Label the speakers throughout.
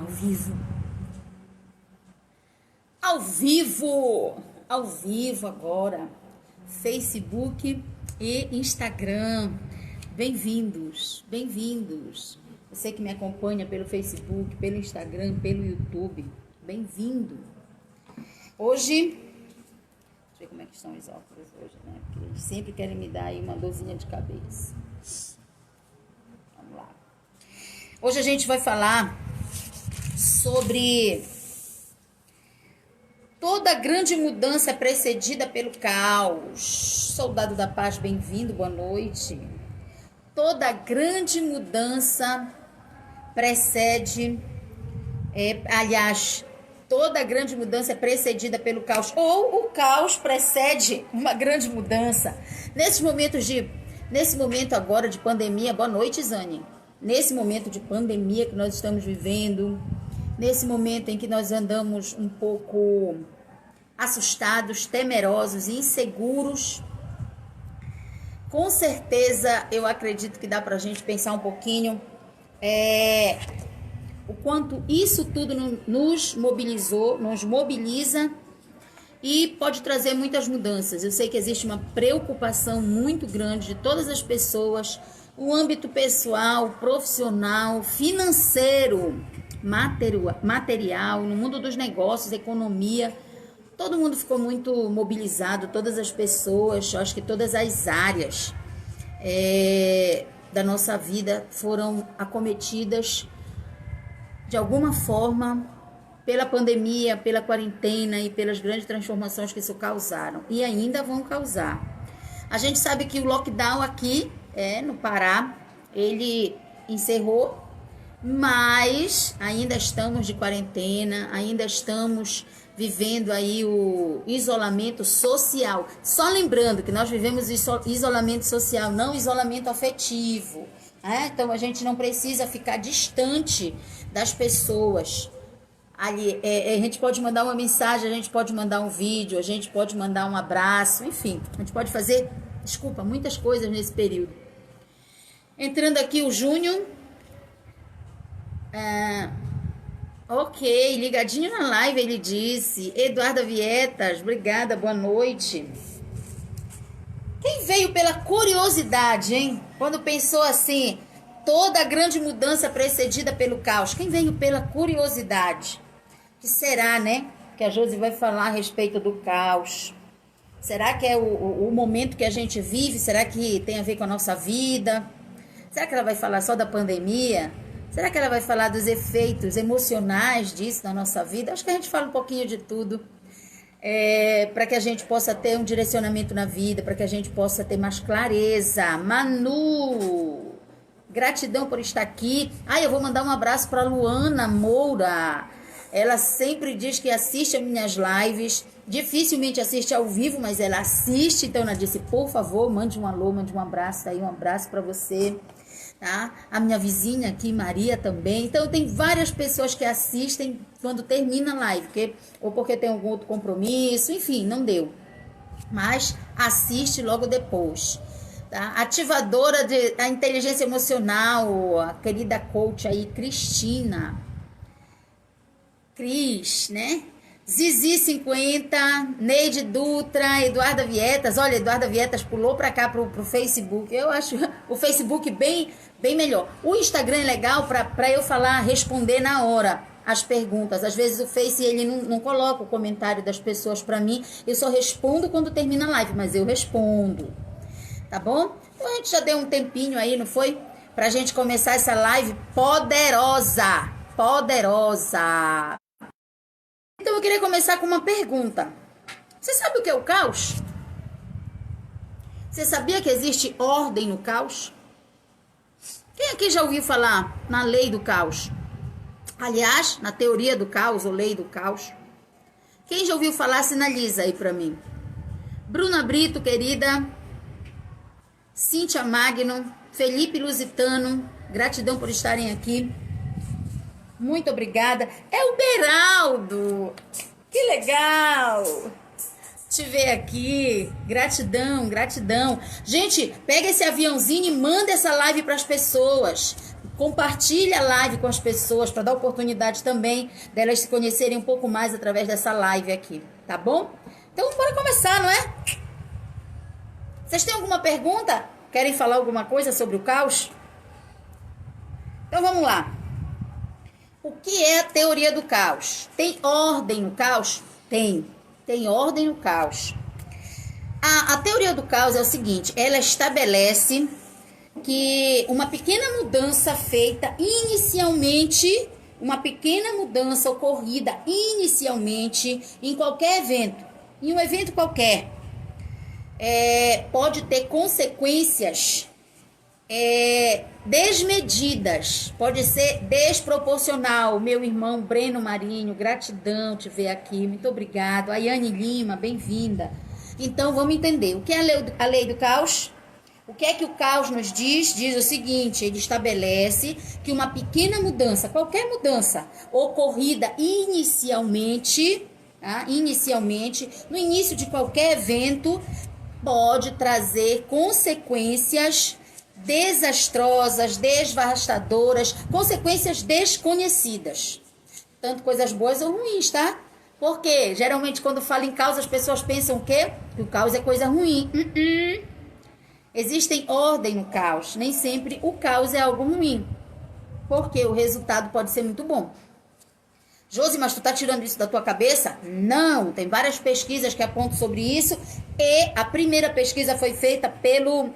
Speaker 1: Ao vivo. Ao vivo! Ao vivo agora. Facebook e Instagram. Bem-vindos, bem-vindos. Você que me acompanha pelo Facebook, pelo Instagram, pelo YouTube. Bem-vindo. Hoje, deixa eu ver como é que estão os óculos hoje, né? Porque eles sempre querem me dar aí uma dorzinha de cabeça. Vamos lá. Hoje a gente vai falar sobre toda grande mudança é precedida pelo caos. Soldado da paz, bem-vindo, boa noite. Toda grande mudança precede, toda grande mudança é precedida pelo caos, ou o caos precede uma grande mudança. Nesse momento agora de pandemia, boa noite, Zane. Nesse momento de pandemia que nós estamos vivendo, nesse momento em que nós andamos um pouco assustados, temerosos e inseguros, com certeza eu acredito que dá pra gente pensar um pouquinho o quanto isso tudo nos mobiliza e pode trazer muitas mudanças. Eu sei que existe uma preocupação muito grande de todas as pessoas, o âmbito pessoal, profissional, financeiro, material, no mundo dos negócios, economia. Todo mundo ficou muito mobilizado, todas as pessoas, eu acho que todas as áreas da nossa vida foram acometidas de alguma forma pela pandemia, pela quarentena e pelas grandes transformações que isso causaram e ainda vão causar. A gente sabe que o lockdown aqui no Pará, ele encerrou, mas ainda estamos de quarentena, ainda estamos vivendo aí o isolamento social. Só lembrando que nós vivemos isolamento social, não isolamento afetivo. Então a gente não precisa ficar distante das pessoas. Ali, a gente pode mandar uma mensagem, a gente pode mandar um vídeo, a gente pode mandar um abraço, enfim, a gente pode fazer, muitas coisas nesse período. Entrando aqui o Júnior. Ok, ligadinho na live, ele disse. Eduarda Vietas, obrigada, boa noite. Quem veio pela curiosidade, hein? Quando pensou assim, toda grande mudança precedida pelo caos. Quem veio pela curiosidade? Que será, né? Que a Josi vai falar a respeito do caos. Será que é o momento que a gente vive? Será que tem a ver com a nossa vida? Será que ela vai falar só da pandemia? Será que ela vai falar dos efeitos emocionais disso na nossa vida? Acho que a gente fala um pouquinho de tudo, para que a gente possa ter um direcionamento na vida, para que a gente possa ter mais clareza. Manu, gratidão por estar aqui. Eu vou mandar um abraço para Luana Moura. Ela sempre diz que assiste as minhas lives, dificilmente assiste ao vivo, mas ela assiste. Então ela disse, por favor, mande um alô, mande um abraço aí, um abraço para você. Tá? A minha vizinha aqui, Maria, também. Então, tem várias pessoas que assistem quando termina a live, ou porque tem algum outro compromisso, enfim, não deu. Mas assiste logo depois. Tá? Ativadora da inteligência emocional, a querida coach aí, Cristina. Cris, né? Zizi 50, Neide Dutra, Eduarda Vietas. Olha, Eduarda Vietas pulou para cá pro Facebook. Eu acho o Facebook bem melhor. O Instagram é legal para eu responder na hora as perguntas. Às vezes o Face ele não coloca o comentário das pessoas para mim. Eu só respondo quando termina a live, mas eu respondo. Tá bom? Então a gente já deu um tempinho aí, não foi? Pra gente começar essa live poderosa. Poderosa. Então eu queria começar com uma pergunta. Você sabe o que é o caos? Você sabia que existe ordem no caos? Quem aqui já ouviu falar na lei do caos? Aliás, na teoria do caos ou lei do caos? Quem já ouviu falar, sinaliza aí pra mim. Bruna Brito, querida. Cíntia Magno. Felipe Lusitano. Gratidão por estarem aqui. Muito obrigada. É o Beraldo. Que legal. Te ver aqui. Gratidão, gratidão. Gente, pega esse aviãozinho e manda essa live para as pessoas. Compartilha a live com as pessoas para dar oportunidade também delas se conhecerem um pouco mais através dessa live aqui, tá bom? Então, bora começar, não é? Vocês têm alguma pergunta? Querem falar alguma coisa sobre o caos? Então, vamos lá. O que é a teoria do caos? Tem ordem no caos? Tem. Tem ordem no caos. A teoria do caos é o seguinte, ela estabelece que uma pequena mudança feita inicialmente, uma pequena mudança ocorrida inicialmente em qualquer evento, em um evento qualquer, pode ter consequências desmedidas, pode ser desproporcional. Meu irmão Breno Marinho, gratidão te ver aqui, muito obrigado. Ayane Lima, bem-vinda. Então, vamos entender. O que é a lei do caos? O que é que o caos nos diz? Diz o seguinte, ele estabelece que uma pequena mudança, qualquer mudança ocorrida inicialmente, tá? No início de qualquer evento, pode trazer consequências desastrosas, devastadoras, consequências desconhecidas. Tanto coisas boas ou ruins, tá? Porque geralmente quando fala em caos as pessoas pensam o quê? Que o caos é coisa ruim. Existem ordem no caos. Nem sempre o caos é algo ruim. Porque o resultado pode ser muito bom. Josi, mas tu tá tirando isso da tua cabeça? Não, tem várias pesquisas que apontam sobre isso. E a primeira pesquisa foi feita pelo...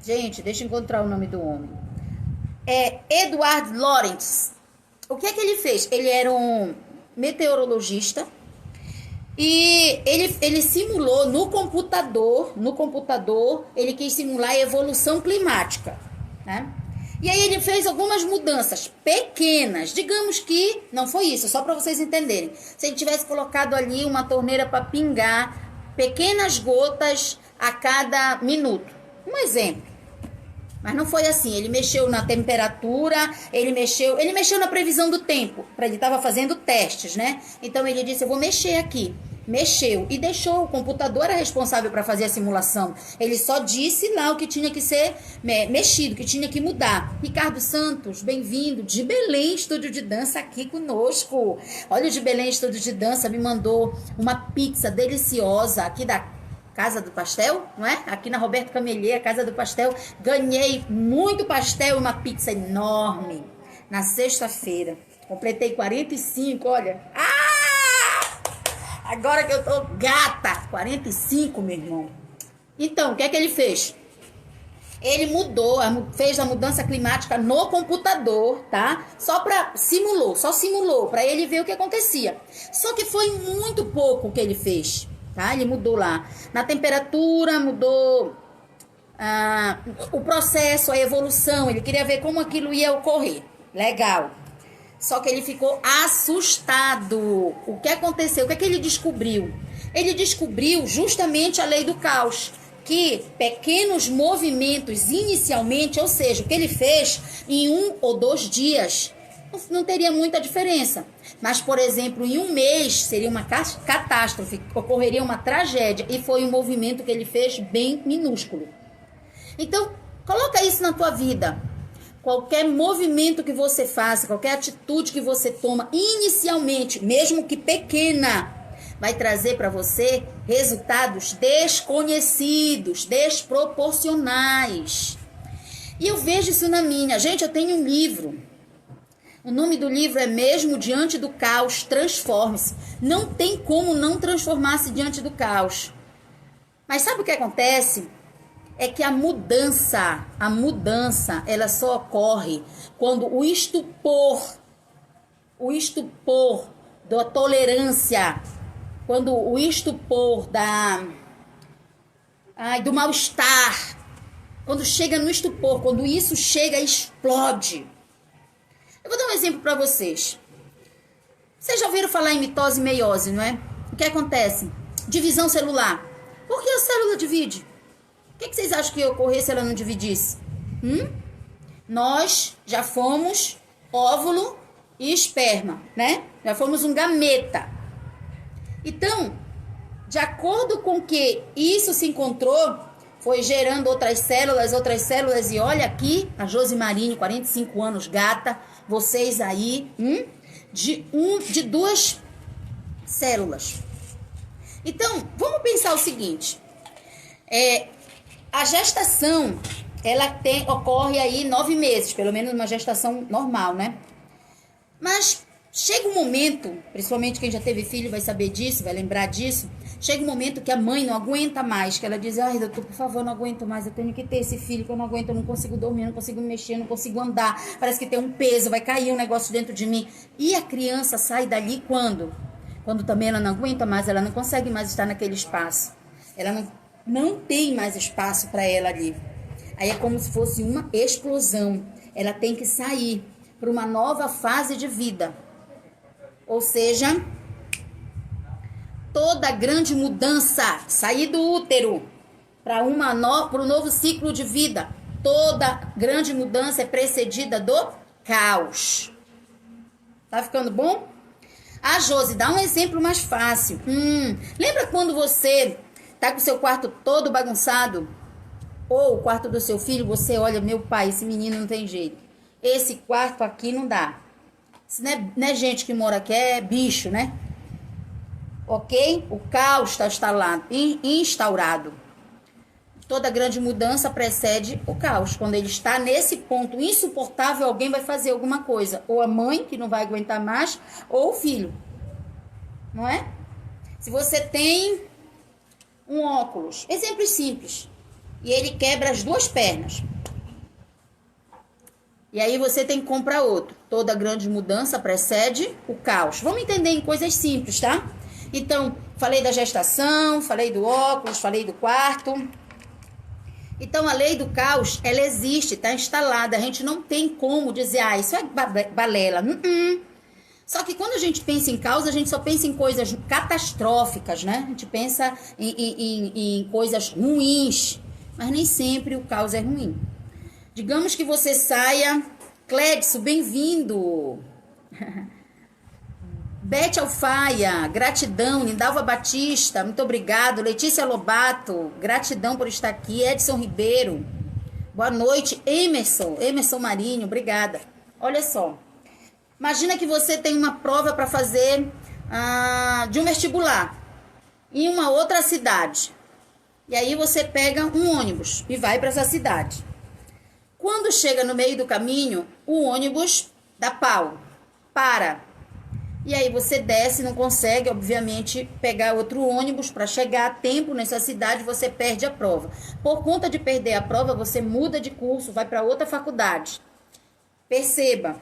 Speaker 1: Gente, deixa eu encontrar o nome do homem. Edward Lorenz. O que é que ele fez? Ele era um meteorologista e ele simulou no computador, ele quis simular a evolução climática, né? E aí ele fez algumas mudanças pequenas, digamos que não foi isso, só para vocês entenderem. Se ele tivesse colocado ali uma torneira para pingar pequenas gotas a cada minuto, um exemplo. Mas não foi assim, ele mexeu na temperatura, ele mexeu na previsão do tempo, ele estava fazendo testes, né? Então ele disse, eu vou mexer aqui. Mexeu e deixou, o computador era responsável para fazer a simulação. Ele só disse lá o que tinha que ser mexido, que tinha que mudar. Ricardo Santos, bem-vindo, de Belém, Estúdio de Dança aqui conosco. Olha, o de Belém, Estúdio de Dança, me mandou uma pizza deliciosa aqui da Casa do Pastel, não é? Aqui na Roberto Camelier, Casa do Pastel. Ganhei muito pastel e uma pizza enorme na sexta-feira. Completei 45, olha. Agora que eu tô gata. 45, meu irmão. Então, o que é que ele fez? Ele fez a mudança climática no computador, tá? Só simulou, para ele ver o que acontecia. Só que foi muito pouco o que ele fez. Tá? Ele mudou lá na temperatura, mudou o processo, a evolução. Ele queria ver como aquilo ia ocorrer. Legal. Só que ele ficou assustado. O que aconteceu? O que é que ele descobriu? Ele descobriu justamente a lei do caos. Que pequenos movimentos inicialmente, ou seja, o que ele fez em 1 ou 2 dias, não teria muita diferença. Mas, por exemplo, em 1 mês seria uma catástrofe, ocorreria uma tragédia. E foi um movimento que ele fez bem minúsculo. Então, coloca isso na tua vida. Qualquer movimento que você faça, qualquer atitude que você toma inicialmente, mesmo que pequena, vai trazer para você resultados desconhecidos, desproporcionais. E eu vejo isso na minha. Gente, eu tenho um livro. O nome do livro é Mesmo Diante do Caos, Transforme-se. Não tem como não transformar-se diante do caos. Mas sabe o que acontece? É que a mudança, ela só ocorre quando o estupor da tolerância, quando o estupor do mal-estar, quando chega no estupor, quando isso chega, explode. Eu vou dar um exemplo para vocês. Vocês já ouviram falar em mitose e meiose, não é? O que acontece? Divisão celular. Por que a célula divide? O que vocês acham que ia ocorrer se ela não dividisse? Nós já fomos óvulo e esperma, né? Já fomos um gameta. Então, de acordo com que isso se encontrou, foi gerando outras células, e olha aqui, a Josimarine, 45 anos, gata, vocês aí, de 2 células. Então, vamos pensar o seguinte, a gestação, ela ocorre aí 9 meses, pelo menos uma gestação normal, né? Mas chega um momento, principalmente quem já teve filho vai saber disso, vai lembrar disso, chega um momento que a mãe não aguenta mais, que ela diz, ai doutor, por favor, não aguento mais, eu tenho que ter esse filho, que eu não aguento, eu não consigo dormir, eu não consigo me mexer, eu não consigo andar, parece que tem um peso, vai cair um negócio dentro de mim. E a criança sai dali quando? Quando também ela não aguenta mais, ela não consegue mais estar naquele espaço. Ela não tem mais espaço para ela ali. Aí é como se fosse uma explosão. Ela tem que sair para uma nova fase de vida. Ou seja, toda grande mudança, sair do útero para um novo ciclo de vida, toda grande mudança é precedida do caos. Tá ficando bom? Ah, Josi, dá um exemplo mais fácil. Lembra quando você tá com o seu quarto todo bagunçado? Ou o quarto do seu filho, você olha, meu pai, esse menino não tem jeito. Esse quarto aqui não dá. Isso não é gente que mora aqui, é bicho, né? Ok? O caos está instaurado. Toda grande mudança precede o caos. Quando ele está nesse ponto insuportável, alguém vai fazer alguma coisa. Ou a mãe, que não vai aguentar mais, ou o filho. Não é? Se você tem um óculos, exemplo simples, e ele quebra as 2 pernas. E aí você tem que comprar outro. Toda grande mudança precede o caos. Vamos entender em coisas simples, tá? Então, falei da gestação, falei do óculos, falei do quarto. Então, a lei do caos, ela existe, está instalada. A gente não tem como dizer, isso é balela. Só que quando a gente pensa em caos, a gente só pensa em coisas catastróficas, né? A gente pensa em coisas ruins. Mas nem sempre o caos é ruim. Digamos que você saia... Cledson, bem-vindo! Bete Alfaia, gratidão. Lindalva Batista, muito obrigado. Letícia Lobato, gratidão por estar aqui. Edson Ribeiro, boa noite. Emerson Marinho, obrigada. Olha só, imagina que você tem uma prova para fazer de um vestibular em uma outra cidade. E aí você pega um ônibus e vai para essa cidade. Quando chega no meio do caminho, o ônibus dá pau, para. E aí você desce, não consegue, obviamente, pegar outro ônibus para chegar a tempo nessa cidade, você perde a prova. Por conta de perder a prova, você muda de curso, vai para outra faculdade. Perceba,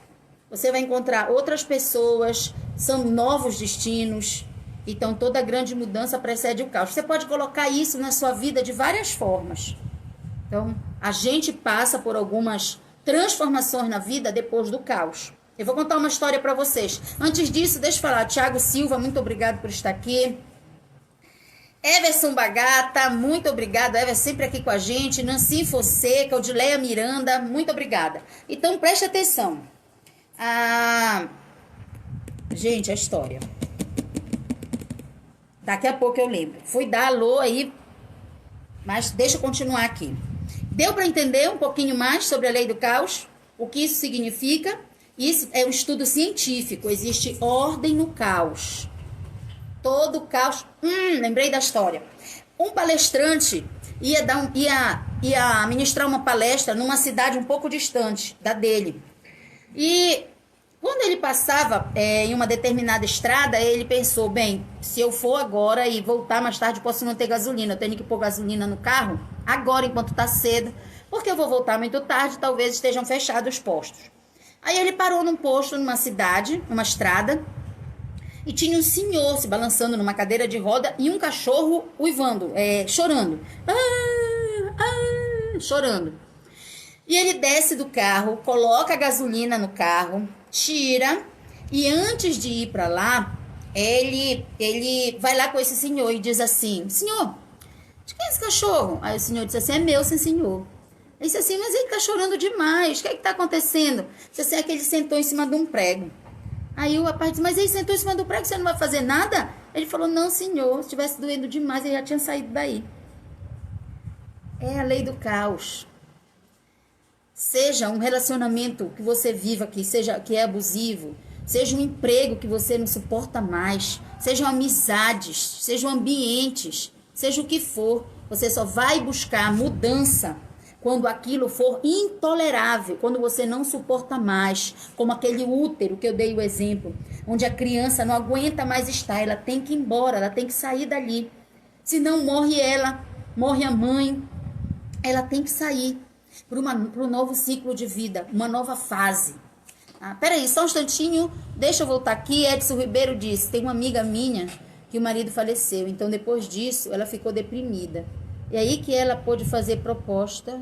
Speaker 1: você vai encontrar outras pessoas, são novos destinos. Então, toda grande mudança precede o caos. Você pode colocar isso na sua vida de várias formas. Então, a gente passa por algumas transformações na vida depois do caos. Eu vou contar uma história para vocês. Antes disso, deixa eu falar. Tiago Silva, muito obrigado por estar aqui. Everson Bagata, muito obrigado. Everson sempre aqui com a gente. Nancy Fonseca, Odileia Miranda, muito obrigada. Então, preste atenção. Gente, a história. Daqui a pouco eu lembro. Fui dar alô aí, mas deixa eu continuar aqui. Deu para entender um pouquinho mais sobre a lei do caos? O que isso significa? Isso é um estudo científico. Existe ordem no caos. Todo caos... lembrei da história. Um palestrante ia ministrar uma palestra numa cidade um pouco distante da dele. E quando ele passava em uma determinada estrada, ele pensou, bem, se eu for agora e voltar mais tarde, posso não ter gasolina. Eu tenho que pôr gasolina no carro agora, enquanto está cedo, porque eu vou voltar muito tarde, talvez estejam fechados os postos. Aí ele parou num posto, numa cidade, numa estrada, e tinha um senhor se balançando numa cadeira de roda e um cachorro uivando, chorando. Chorando. E ele desce do carro, coloca a gasolina no carro, tira, e antes de ir para lá, ele vai lá com esse senhor e diz assim, senhor, de quem é esse cachorro? Aí o senhor disse assim, é meu, sim, senhor. Ele disse assim, mas ele tá chorando demais, o que é que tá acontecendo? Disse assim, é que ele sentou em cima de um prego. Aí o rapaz disse, mas ele sentou em cima do prego, você não vai fazer nada? Ele falou, não, senhor, se estivesse doendo demais, ele já tinha saído daí. É a lei do caos. Seja um relacionamento que você viva aqui, seja que é abusivo, seja um emprego que você não suporta mais, sejam amizades, sejam ambientes, seja o que for, você só vai buscar mudança quando aquilo for intolerável, quando você não suporta mais, como aquele útero que eu dei o exemplo, onde a criança não aguenta mais estar, ela tem que ir embora, ela tem que sair dali. Senão morre ela, morre a mãe, ela tem que sair para um novo ciclo de vida, uma nova fase. Peraí, só um instantinho, deixa eu voltar aqui. Edson Ribeiro disse, tem uma amiga minha que o marido faleceu, então depois disso ela ficou deprimida. E aí que ela pôde fazer proposta,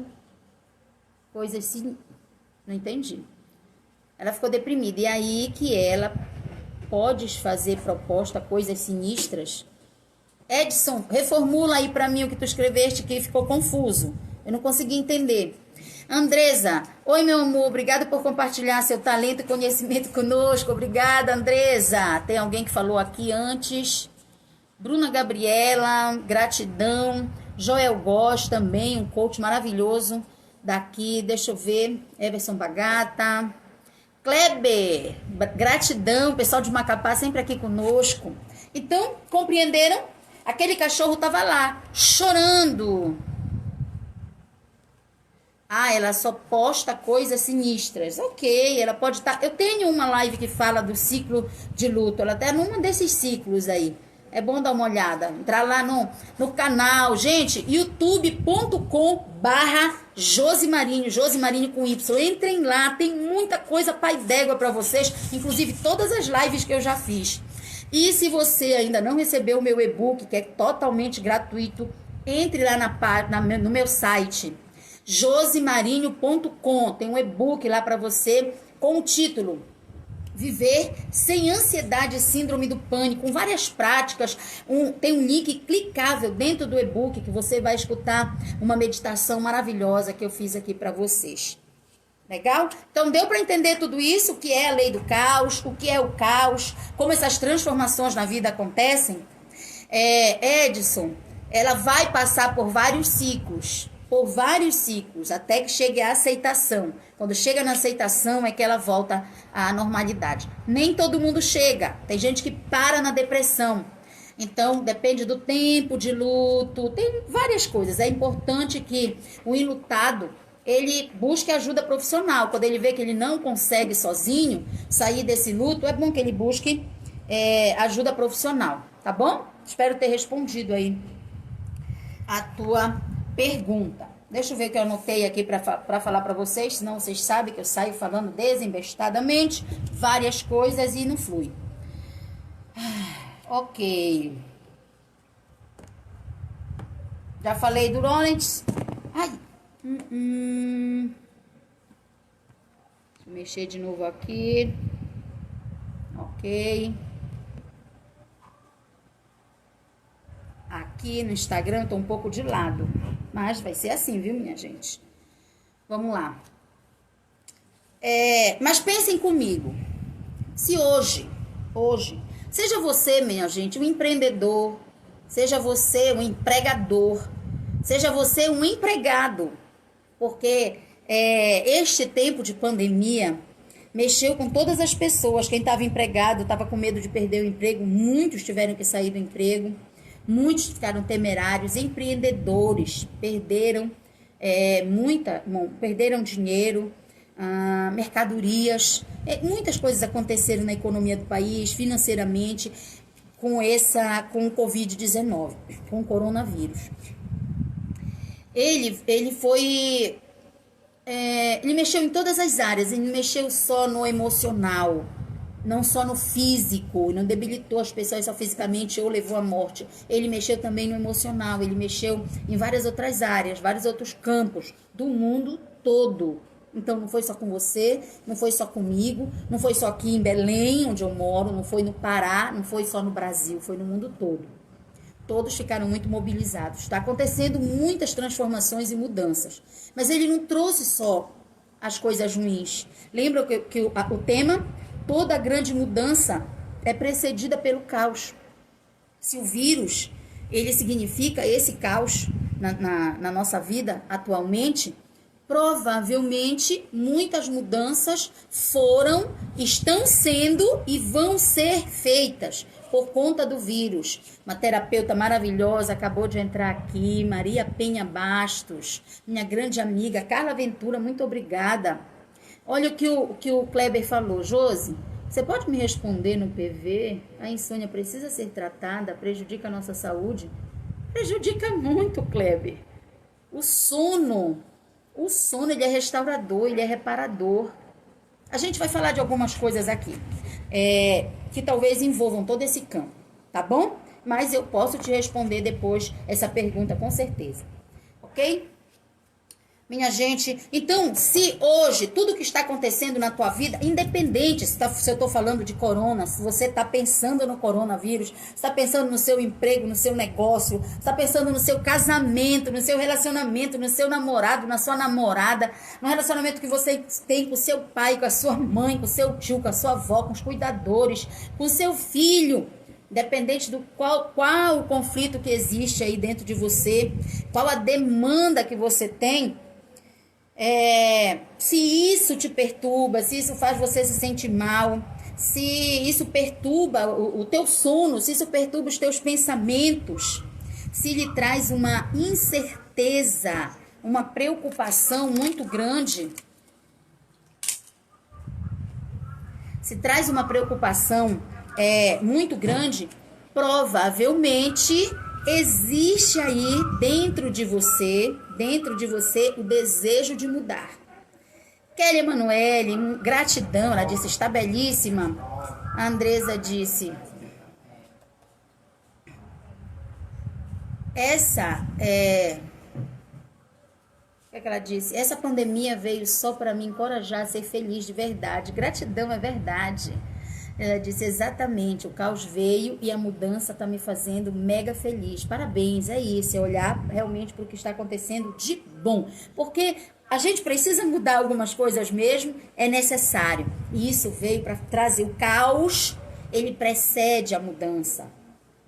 Speaker 1: coisa assim, não entendi. Ela ficou deprimida, e aí que ela pode fazer proposta, coisas sinistras. Edson, reformula aí para mim o que tu escreveste, que ficou confuso. Eu não consegui entender. Andresa, oi meu amor, obrigado por compartilhar seu talento e conhecimento conosco. Obrigada, Andresa. Tem alguém que falou aqui antes. Bruna Gabriela, gratidão. Joel Góes também, um coach maravilhoso daqui. Deixa eu ver. Everson Bagata. Kleber, gratidão. Pessoal de Macapá sempre aqui conosco. Então, compreenderam? Aquele cachorro estava lá, chorando. Ela só posta coisas sinistras. Ok, ela pode estar... Eu tenho uma live que fala do ciclo de luto. Ela está num desses ciclos aí. É bom dar uma olhada. Entrar lá no canal. Gente, youtube.com/Josimarinho. Josimarinho com Y. Entrem lá. Tem muita coisa pai d'égua para vocês. Inclusive todas as lives que eu já fiz. E se você ainda não recebeu o meu e-book, que é totalmente gratuito, entre lá no meu site, josimarinho.com. Tem um e-book lá para você com o título Viver Sem Ansiedade e Síndrome do Pânico, com várias práticas. Tem um link clicável dentro do e-book que você vai escutar uma meditação maravilhosa que eu fiz aqui para vocês. Legal? Então deu para entender tudo isso, o que é a lei do caos, o que é o caos, como essas transformações na vida acontecem. Edson, ela vai passar por vários ciclos, até que chegue à aceitação. Quando chega na aceitação é que ela volta à normalidade. Nem todo mundo chega, tem gente que para na depressão. Então, depende do tempo de luto, tem várias coisas. É importante que o enlutado ele busque ajuda profissional. Quando ele vê que ele não consegue sozinho sair desse luto, é bom que ele busque ajuda profissional, tá bom? Espero ter respondido aí a tua pergunta. Deixa eu ver o que eu anotei aqui para falar para vocês, senão vocês sabem que eu saio falando desembestadamente várias coisas e não flui. Ok. Já falei do Lawrence. Ai. Deixa eu mexer de novo aqui. Ok. Aqui no Instagram eu tô um pouco de lado. Mas vai ser assim, viu, minha gente? Vamos lá. Mas pensem comigo. Se hoje, seja você, minha gente, um empreendedor, seja você um empregador, seja você um empregado, porque este tempo de pandemia mexeu com todas as pessoas. Quem estava empregado estava com medo de perder o emprego, muitos tiveram que sair do emprego, muitos ficaram temerários, empreendedores perderam perderam dinheiro, mercadorias, muitas coisas aconteceram na economia do país, financeiramente, com o Covid-19, com o coronavírus. Ele mexeu em todas as áreas, ele mexeu só no emocional, não só no físico, não debilitou as pessoas só fisicamente ou levou à morte. Ele mexeu também no emocional, ele mexeu em várias outras áreas, vários outros campos do mundo todo. Então não foi só com você, não foi só comigo, não foi só aqui em Belém, onde eu moro, não foi no Pará, não foi só no Brasil, foi no mundo todo. Todos ficaram muito mobilizados. Está acontecendo muitas transformações e mudanças. Mas ele não trouxe só as coisas ruins. Lembra que o tema? Toda grande mudança é precedida pelo caos. Se o vírus, ele significa esse caos, na nossa vida atualmente, provavelmente muitas mudanças estão sendo e vão ser feitas por conta do vírus. Uma terapeuta maravilhosa acabou de entrar aqui, Maria Penha Bastos, minha grande amiga, Carla Ventura, muito obrigada. Olha o que o Kleber falou. Josi, você pode me responder no PV? A insônia precisa ser tratada? Prejudica a nossa saúde? Prejudica muito, Kleber. O sono, ele é restaurador, ele é reparador. A gente vai falar de algumas coisas aqui, que talvez envolvam todo esse campo, tá bom? Mas eu posso te responder depois essa pergunta, com certeza. Ok? Minha gente, então, se hoje tudo que está acontecendo na tua vida, independente se eu estou falando de corona, se você está pensando no coronavírus, se está pensando no seu emprego, no seu negócio, se está pensando no seu casamento, no seu relacionamento, no seu namorado, na sua namorada, no relacionamento que você tem com o seu pai, com a sua mãe, com o seu tio, com a sua avó, com os cuidadores, com o seu filho, independente do qual o conflito que existe aí dentro de você, qual a demanda que você tem, se isso te perturba, se isso faz você se sentir mal, se isso perturba o teu sono, se isso perturba os teus pensamentos, se lhe traz uma incerteza, uma preocupação muito grande, se traz uma preocupação muito grande, provavelmente existe aí dentro de você o desejo de mudar. Kelly Emanuele, gratidão, ela disse, está belíssima. A Andresa disse, o que é que ela disse? Essa pandemia veio só para me encorajar a ser feliz de verdade. Gratidão, é verdade. Ela disse, exatamente, o caos veio e a mudança está me fazendo mega feliz. Parabéns, é isso, é olhar realmente para o que está acontecendo de bom. Porque a gente precisa mudar algumas coisas mesmo, é necessário. E isso veio para trazer o caos, ele precede a mudança.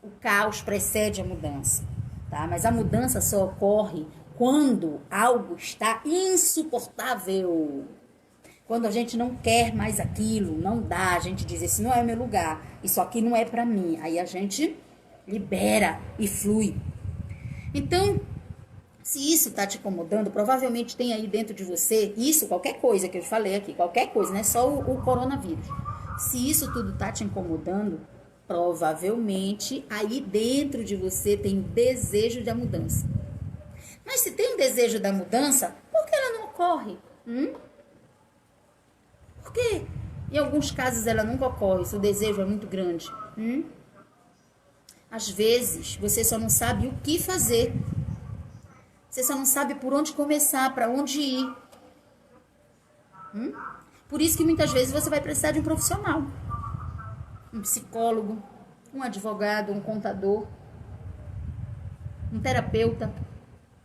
Speaker 1: O caos precede a mudança, tá? Mas a mudança só ocorre quando algo está insuportável. Quando a gente não quer mais aquilo, não dá, a gente diz, esse não é o meu lugar, isso aqui não é pra mim. Aí a gente libera e flui. Então, se isso tá te incomodando, provavelmente tem aí dentro de você, isso, qualquer coisa que eu falei aqui, qualquer coisa, não é só o coronavírus. Se isso tudo tá te incomodando, provavelmente aí dentro de você tem o desejo da mudança. Mas se tem um desejo da mudança, por que ela não ocorre? Porque em alguns casos ela nunca ocorre, se o desejo é muito grande. Às vezes você só não sabe o que fazer. Você só não sabe por onde começar, para onde ir. Por isso que muitas vezes você vai precisar de um profissional. Um psicólogo, um advogado, um contador, um terapeuta.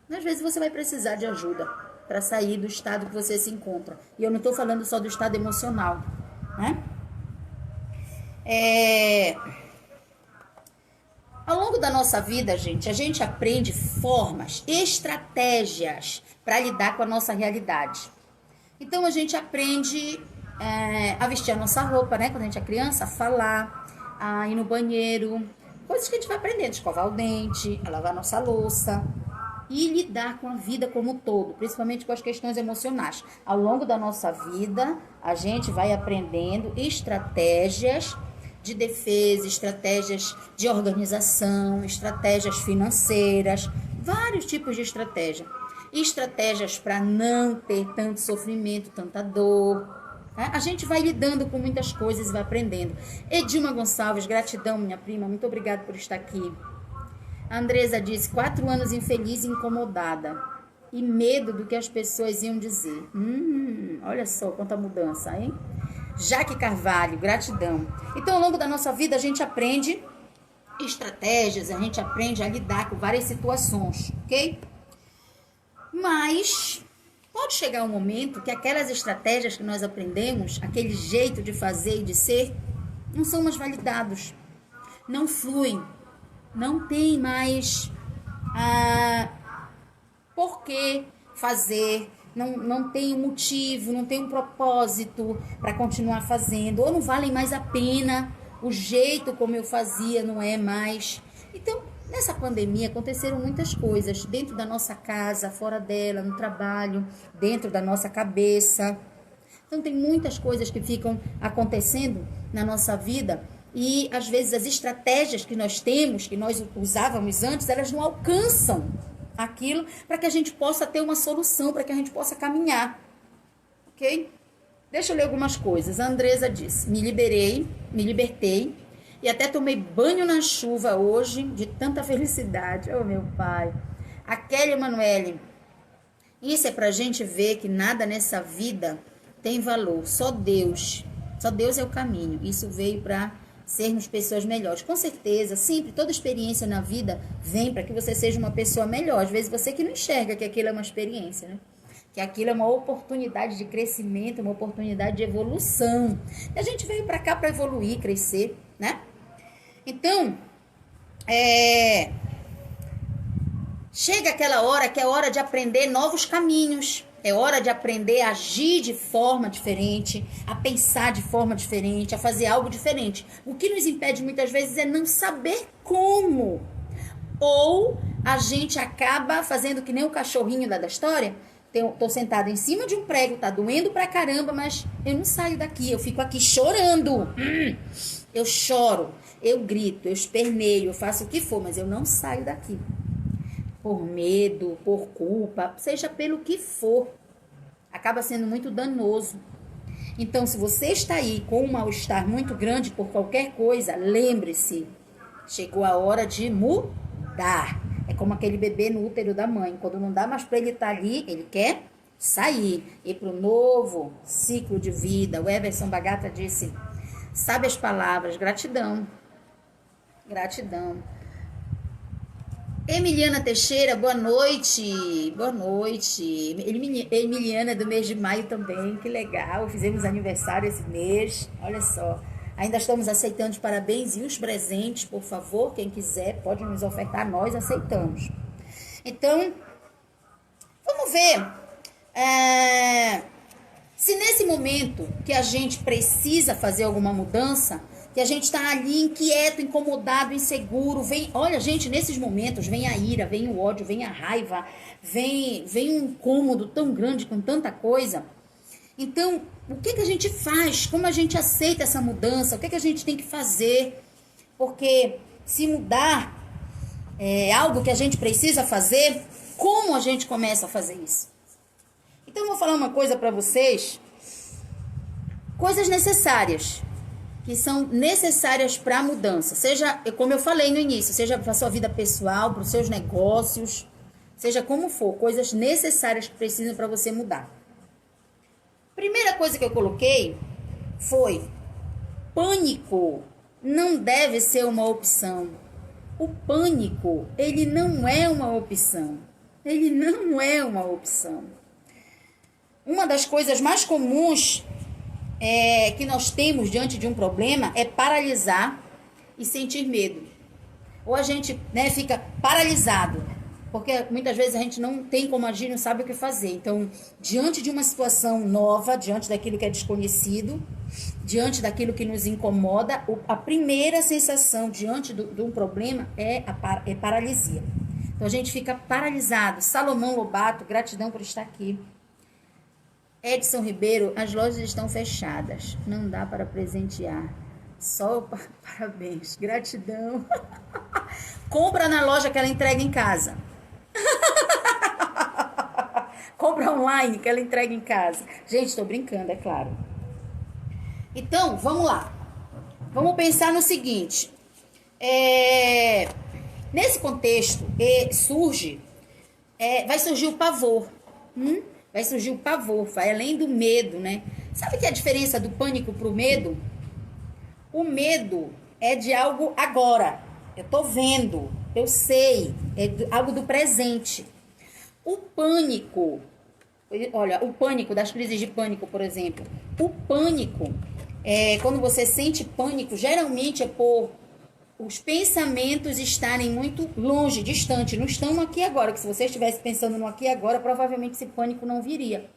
Speaker 1: Às vezes você vai precisar de ajuda para sair do estado que você se encontra. E eu não estou falando só do estado emocional, né? Ao longo da nossa vida, gente, a gente aprende formas, estratégias para lidar com a nossa realidade. Então, a gente aprende a vestir a nossa roupa, né? Quando a gente é criança, a falar, a ir no banheiro. Coisas que a gente vai aprendendo, escovar o dente, a lavar a nossa louça. E lidar com a vida como um todo, principalmente com as questões emocionais. Ao longo da nossa vida, a gente vai aprendendo estratégias de defesa, estratégias de organização, estratégias financeiras, vários tipos de estratégia. Estratégias para não ter tanto sofrimento, tanta dor. A gente vai lidando com muitas coisas e vai aprendendo. Edilma Gonçalves, gratidão, minha prima, muito obrigada por estar aqui. A Andresa disse, 4 anos infeliz e incomodada. E medo do que as pessoas iam dizer. Olha só quanta mudança, hein? Jaque Carvalho, gratidão. Então, ao longo da nossa vida, a gente aprende estratégias, a gente aprende a lidar com várias situações, ok? Mas pode chegar um momento que aquelas estratégias que nós aprendemos, aquele jeito de fazer e de ser, não são mais validados. Não fluem. Não tem mais por que fazer, não tem um motivo, não tem um propósito para continuar fazendo, ou não valem mais a pena, o jeito como eu fazia não é mais. Então, nessa pandemia aconteceram muitas coisas, dentro da nossa casa, fora dela, no trabalho, dentro da nossa cabeça. Então, tem muitas coisas que ficam acontecendo na nossa vida e, às vezes, as estratégias que nós temos, que nós usávamos antes, elas não alcançam aquilo para que a gente possa ter uma solução, para que a gente possa caminhar. Ok? Deixa eu ler algumas coisas. A Andresa disse: me libertei e até tomei banho na chuva hoje de tanta felicidade. Oh, meu pai. A Kelly Emanuele: isso é pra gente ver que nada nessa vida tem valor. Só Deus é o caminho. Isso veio para sermos pessoas melhores. Com certeza, sempre, toda experiência na vida vem para que você seja uma pessoa melhor. Às vezes você que não enxerga que aquilo é uma experiência, né? Que aquilo é uma oportunidade de crescimento, uma oportunidade de evolução. E a gente veio para cá para evoluir, crescer, né? Então, chega aquela hora que é hora de aprender novos caminhos. É hora de aprender a agir de forma diferente, a pensar de forma diferente, a fazer algo diferente. O que nos impede muitas vezes é não saber como. Ou a gente acaba fazendo que nem o cachorrinho lá da história. Tô sentada em cima de um prego, tá doendo pra caramba, mas eu não saio daqui, eu fico aqui chorando. Eu choro, eu grito, eu esperneio, eu faço o que for, mas eu não saio daqui. Por medo, por culpa, seja pelo que for, acaba sendo muito danoso. Então, se você está aí com um mal-estar muito grande por qualquer coisa, lembre-se, chegou a hora de mudar. É como aquele bebê no útero da mãe, quando não dá mais para ele estar ali, ele quer sair, ir para o novo ciclo de vida. O Everson Bagata disse: sabe as palavras, gratidão, gratidão. Emiliana Teixeira, boa noite. Boa noite. Emiliana do mês de maio também, que legal. Fizemos aniversário esse mês, olha só. Ainda estamos aceitando os parabéns e os presentes, por favor. Quem quiser pode nos ofertar, nós aceitamos. Então, vamos ver. Se nesse momento que a gente precisa fazer alguma mudança, que a gente está ali inquieto, incomodado, inseguro, olha, gente, nesses momentos vem a ira, vem o ódio, vem a raiva, vem um incômodo tão grande com tanta coisa. Então, o que a gente faz? Como a gente aceita essa mudança? O que a gente tem que fazer? Porque se mudar é algo que a gente precisa fazer, como a gente começa a fazer isso? Então, eu vou falar uma coisa para vocês, coisas necessárias, que são necessárias para a mudança, seja, como eu falei no início, seja para a sua vida pessoal, para os seus negócios, seja como for, coisas necessárias que precisam para você mudar. Primeira coisa que eu coloquei foi: pânico não deve ser uma opção. O pânico, ele não é uma opção. Ele não é uma opção. Uma das coisas mais comuns que nós temos diante de um problema é paralisar e sentir medo. Ou a gente, fica paralisado, porque muitas vezes a gente não tem como agir, não sabe o que fazer. Então, diante de uma situação nova, diante daquilo que é desconhecido, diante daquilo que nos incomoda, a primeira sensação diante de um problema é paralisia. Então, a gente fica paralisado. Salomão Lobato, gratidão por estar aqui. Edson Ribeiro, as lojas estão fechadas, não dá para presentear. Só parabéns, gratidão. Compra na loja que ela entrega em casa. Compra online que ela entrega em casa. Gente, estou brincando, é claro. Então, vamos lá. Vamos pensar no seguinte. Nesse contexto, vai surgir o pavor. Vai surgir o pavor, vai além do medo, né? Sabe que é a diferença do pânico para o medo? O medo é de algo agora. Eu tô vendo, eu sei, é algo do presente. O pânico, olha, o pânico das crises de pânico, por exemplo. O pânico, quando você sente pânico, geralmente é por os pensamentos estarem muito longe, distante, não estão aqui agora, que se você estivesse pensando no aqui e agora, provavelmente esse pânico não viria.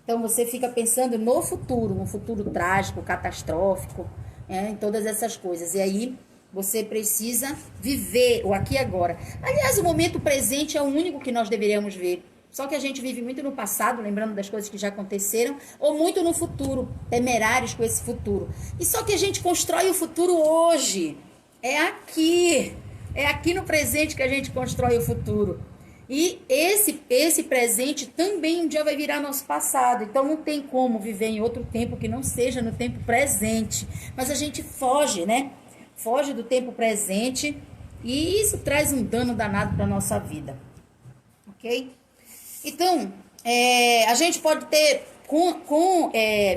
Speaker 1: Então você fica pensando no futuro trágico, catastrófico, em todas essas coisas. E aí você precisa viver o aqui e agora. Aliás, o momento presente é o único que nós deveríamos ver. Só que a gente vive muito no passado, lembrando das coisas que já aconteceram, ou muito no futuro, temerários com esse futuro. E só que a gente constrói o futuro hoje. É aqui no presente que a gente constrói o futuro. E esse presente também um dia vai virar nosso passado. Então não tem como viver em outro tempo que não seja no tempo presente. Mas a gente foge, né? Foge do tempo presente e isso traz um dano danado para a nossa vida. Ok? Então, a gente pode ter,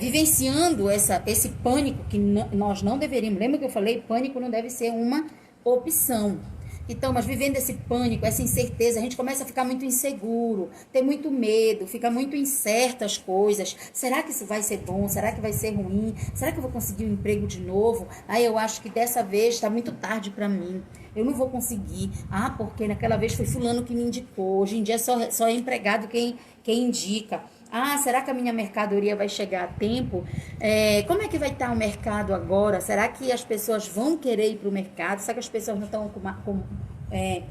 Speaker 1: vivenciando esse pânico, que nós não deveríamos. Lembra que eu falei? Pânico não deve ser uma opção. Então, mas vivendo esse pânico, essa incerteza, a gente começa a ficar muito inseguro, ter muito medo, fica muito incerto as coisas. Será que isso vai ser bom? Será que vai ser ruim? Será que eu vou conseguir um emprego de novo? Eu acho que dessa vez está muito tarde para mim. Eu não vou conseguir. Porque naquela vez foi fulano que me indicou. Hoje em dia só é empregado quem indica. Será que a minha mercadoria vai chegar a tempo? Como é que vai estar o mercado agora? Será que as pessoas vão querer ir para o mercado? Será que as pessoas não estão com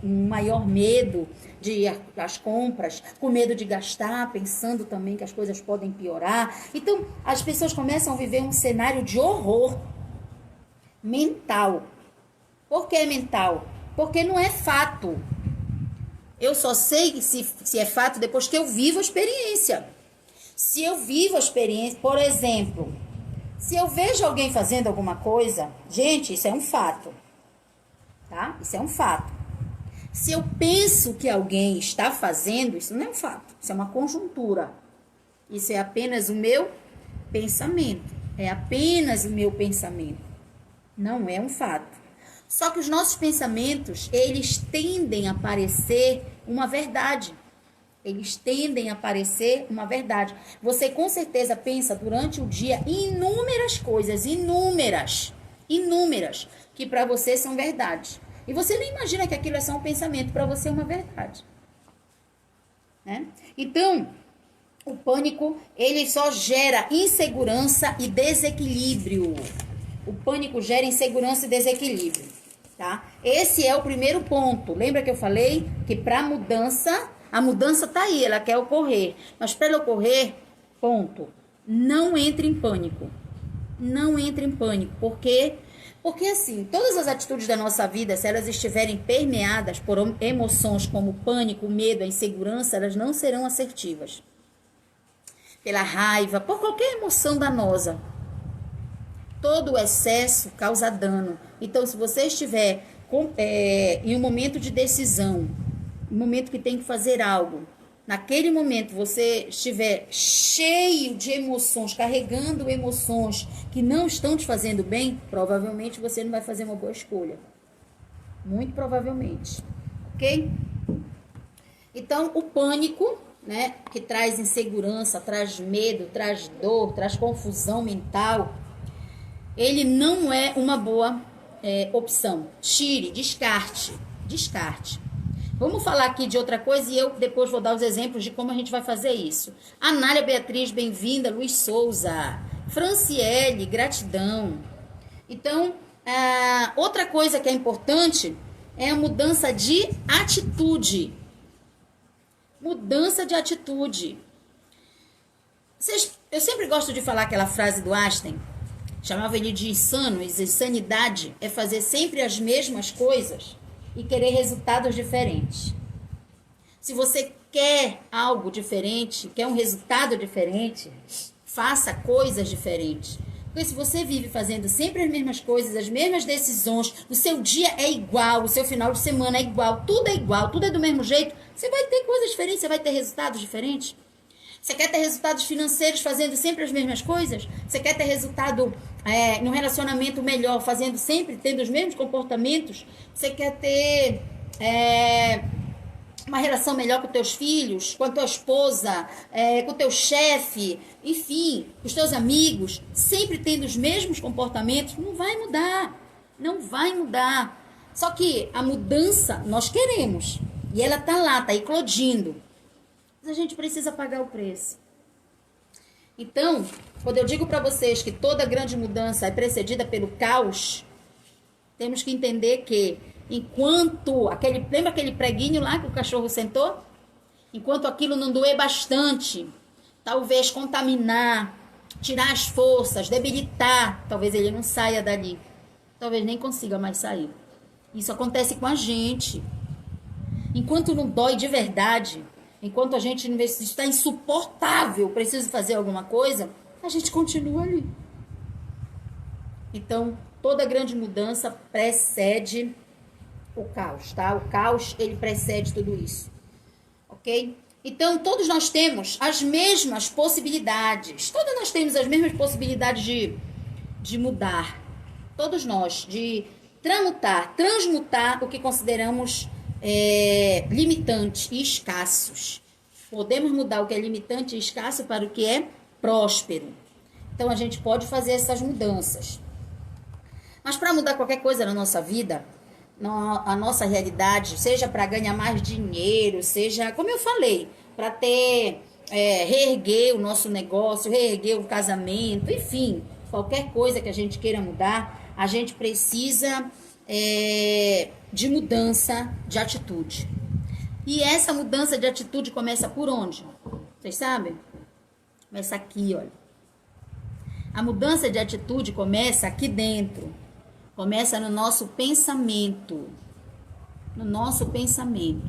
Speaker 1: um maior medo de ir às compras, com medo de gastar, pensando também que as coisas podem piorar? Então, as pessoas começam a viver um cenário de horror mental. Por que mental? Porque não é fato. Eu só sei se é fato depois que eu vivo a experiência. Se eu vivo a experiência, por exemplo, se eu vejo alguém fazendo alguma coisa, gente, isso é um fato, tá? Isso é um fato. Se eu penso que alguém está fazendo, isso não é um fato, isso é uma conjuntura. Isso é apenas o meu pensamento, é apenas o meu pensamento, não é um fato. Só que os nossos pensamentos, eles tendem a parecer uma verdade. Eles tendem a parecer uma verdade. Você com certeza pensa durante o dia inúmeras coisas, inúmeras, que para você são verdades. E você nem imagina que aquilo é só um pensamento, para você é uma verdade. Né? Então, o pânico, ele só gera insegurança e desequilíbrio. O pânico gera insegurança e desequilíbrio. Tá? Esse é o primeiro ponto. Lembra que eu falei que para a mudança está aí, ela quer ocorrer. Mas para ela ocorrer, ponto, não entre em pânico. Não entre em pânico. Por quê? Porque assim, todas as atitudes da nossa vida, se elas estiverem permeadas por emoções como o pânico, o medo, a insegurança, elas não serão assertivas. Pela raiva, por qualquer emoção danosa. Todo o excesso causa dano. Então, se você estiver em um momento de decisão, um momento que tem que fazer algo, naquele momento você estiver cheio de emoções, carregando emoções que não estão te fazendo bem, provavelmente você não vai fazer uma boa escolha. Muito provavelmente. Ok? Então, o pânico, né, que traz insegurança, traz medo, traz dor, traz confusão mental, ele não é uma boa opção. Tire, descarte. Vamos falar aqui de outra coisa e eu depois vou dar os exemplos de como a gente vai fazer isso. Anália Beatriz, bem-vinda. Luiz Souza. Franciele, gratidão. Então, outra coisa que é importante é a mudança de atitude. Mudança de atitude. Eu sempre gosto de falar aquela frase do Einstein. Chamava ele de insano. Insanidade é fazer sempre as mesmas coisas e querer resultados diferentes. Se você quer algo diferente, quer um resultado diferente, faça coisas diferentes. Porque se você vive fazendo sempre as mesmas coisas, as mesmas decisões, o seu dia é igual, o seu final de semana é igual, tudo é do mesmo jeito, você vai ter coisas diferentes, você vai ter resultados diferentes. Você quer ter resultados financeiros fazendo sempre as mesmas coisas? Você quer ter resultado num relacionamento melhor, fazendo sempre, tendo os mesmos comportamentos? Você quer ter uma relação melhor com teus filhos, com a tua esposa, com o teu chefe, enfim, com os teus amigos, sempre tendo os mesmos comportamentos? Não vai mudar. Não vai mudar. Só que a mudança nós queremos. E ela tá lá, tá eclodindo. Mas a gente precisa pagar o preço. Então, quando eu digo para vocês que toda grande mudança é precedida pelo caos, temos que entender que enquanto lembra aquele preguinho lá que o cachorro sentou? Enquanto aquilo não doer bastante, talvez contaminar, tirar as forças, debilitar, talvez ele não saia dali. Talvez nem consiga mais sair. Isso acontece com a gente. Enquanto não dói de verdade, enquanto a gente está insuportável, precisa fazer alguma coisa, a gente continua ali. Então, toda grande mudança precede o caos, tá? O caos, ele precede tudo isso, ok? Então, todos nós temos as mesmas possibilidades. Todos nós temos as mesmas possibilidades de mudar. Todos nós, de transmutar o que consideramos limitantes e escassos. Podemos mudar o que é limitante e escasso para o que é próspero. Então, a gente pode fazer essas mudanças. Mas para mudar qualquer coisa na nossa vida, a nossa realidade, seja para ganhar mais dinheiro, seja, como eu falei, para reerguer o nosso negócio, reerguer o casamento, enfim, qualquer coisa que a gente queira mudar, a gente precisa de mudança de atitude. E essa mudança de atitude começa por onde? Vocês sabem? Começa aqui, olha. A mudança de atitude começa aqui dentro. Começa no nosso pensamento. No nosso pensamento.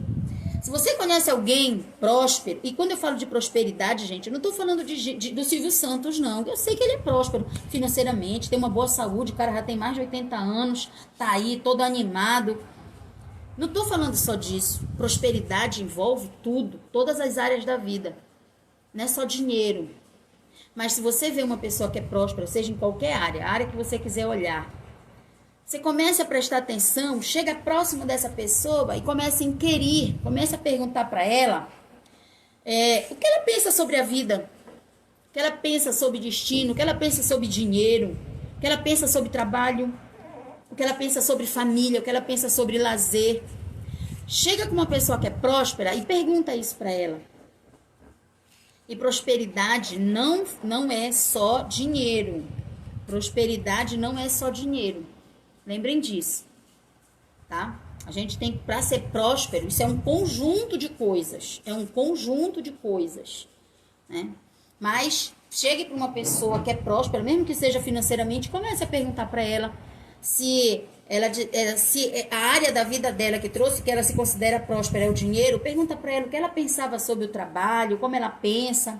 Speaker 1: Se você conhece alguém próspero, e quando eu falo de prosperidade, gente, eu não estou falando do Silvio Santos, não. Eu sei que ele é próspero financeiramente, tem uma boa saúde, o cara já tem mais de 80 anos, tá aí todo animado. Não estou falando só disso. Prosperidade envolve tudo, todas as áreas da vida. Não é só dinheiro. Mas se você vê uma pessoa que é próspera, seja em qualquer área, a área que você quiser olhar, você começa a prestar atenção, chega próximo dessa pessoa e começa a inquirir, começa a perguntar para ela o que ela pensa sobre a vida, o que ela pensa sobre destino, o que ela pensa sobre dinheiro, o que ela pensa sobre trabalho, o que ela pensa sobre família, o que ela pensa sobre lazer. Chega com uma pessoa que é próspera e pergunta isso para ela. E prosperidade não é só dinheiro. Prosperidade não é só dinheiro. Lembrem disso, tá? A gente tem, para ser próspero, isso é um conjunto de coisas. É um conjunto de coisas, né? Mas chegue para uma pessoa que é próspera, mesmo que seja financeiramente, comece a perguntar para ela se a área da vida dela que trouxe, que ela se considera próspera, é o dinheiro. Pergunta para ela o que ela pensava sobre o trabalho, como ela pensa.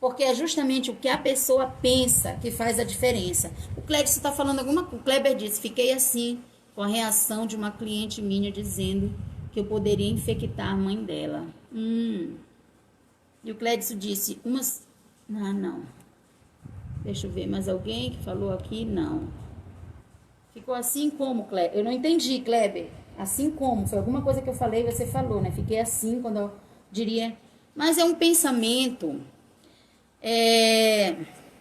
Speaker 1: Porque é justamente o que a pessoa pensa que faz a diferença. O Cléber está falando alguma coisa. O Kleber disse, fiquei assim com a reação de uma cliente minha dizendo que eu poderia infectar a mãe dela. E o Cléber disse, não. Deixa eu ver, mais alguém que falou aqui? Não. Ficou assim como, Kleber? Eu não entendi, Kleber. Assim como? Foi alguma coisa que eu falei e você falou, né? Fiquei assim quando eu diria... Mas é um pensamento...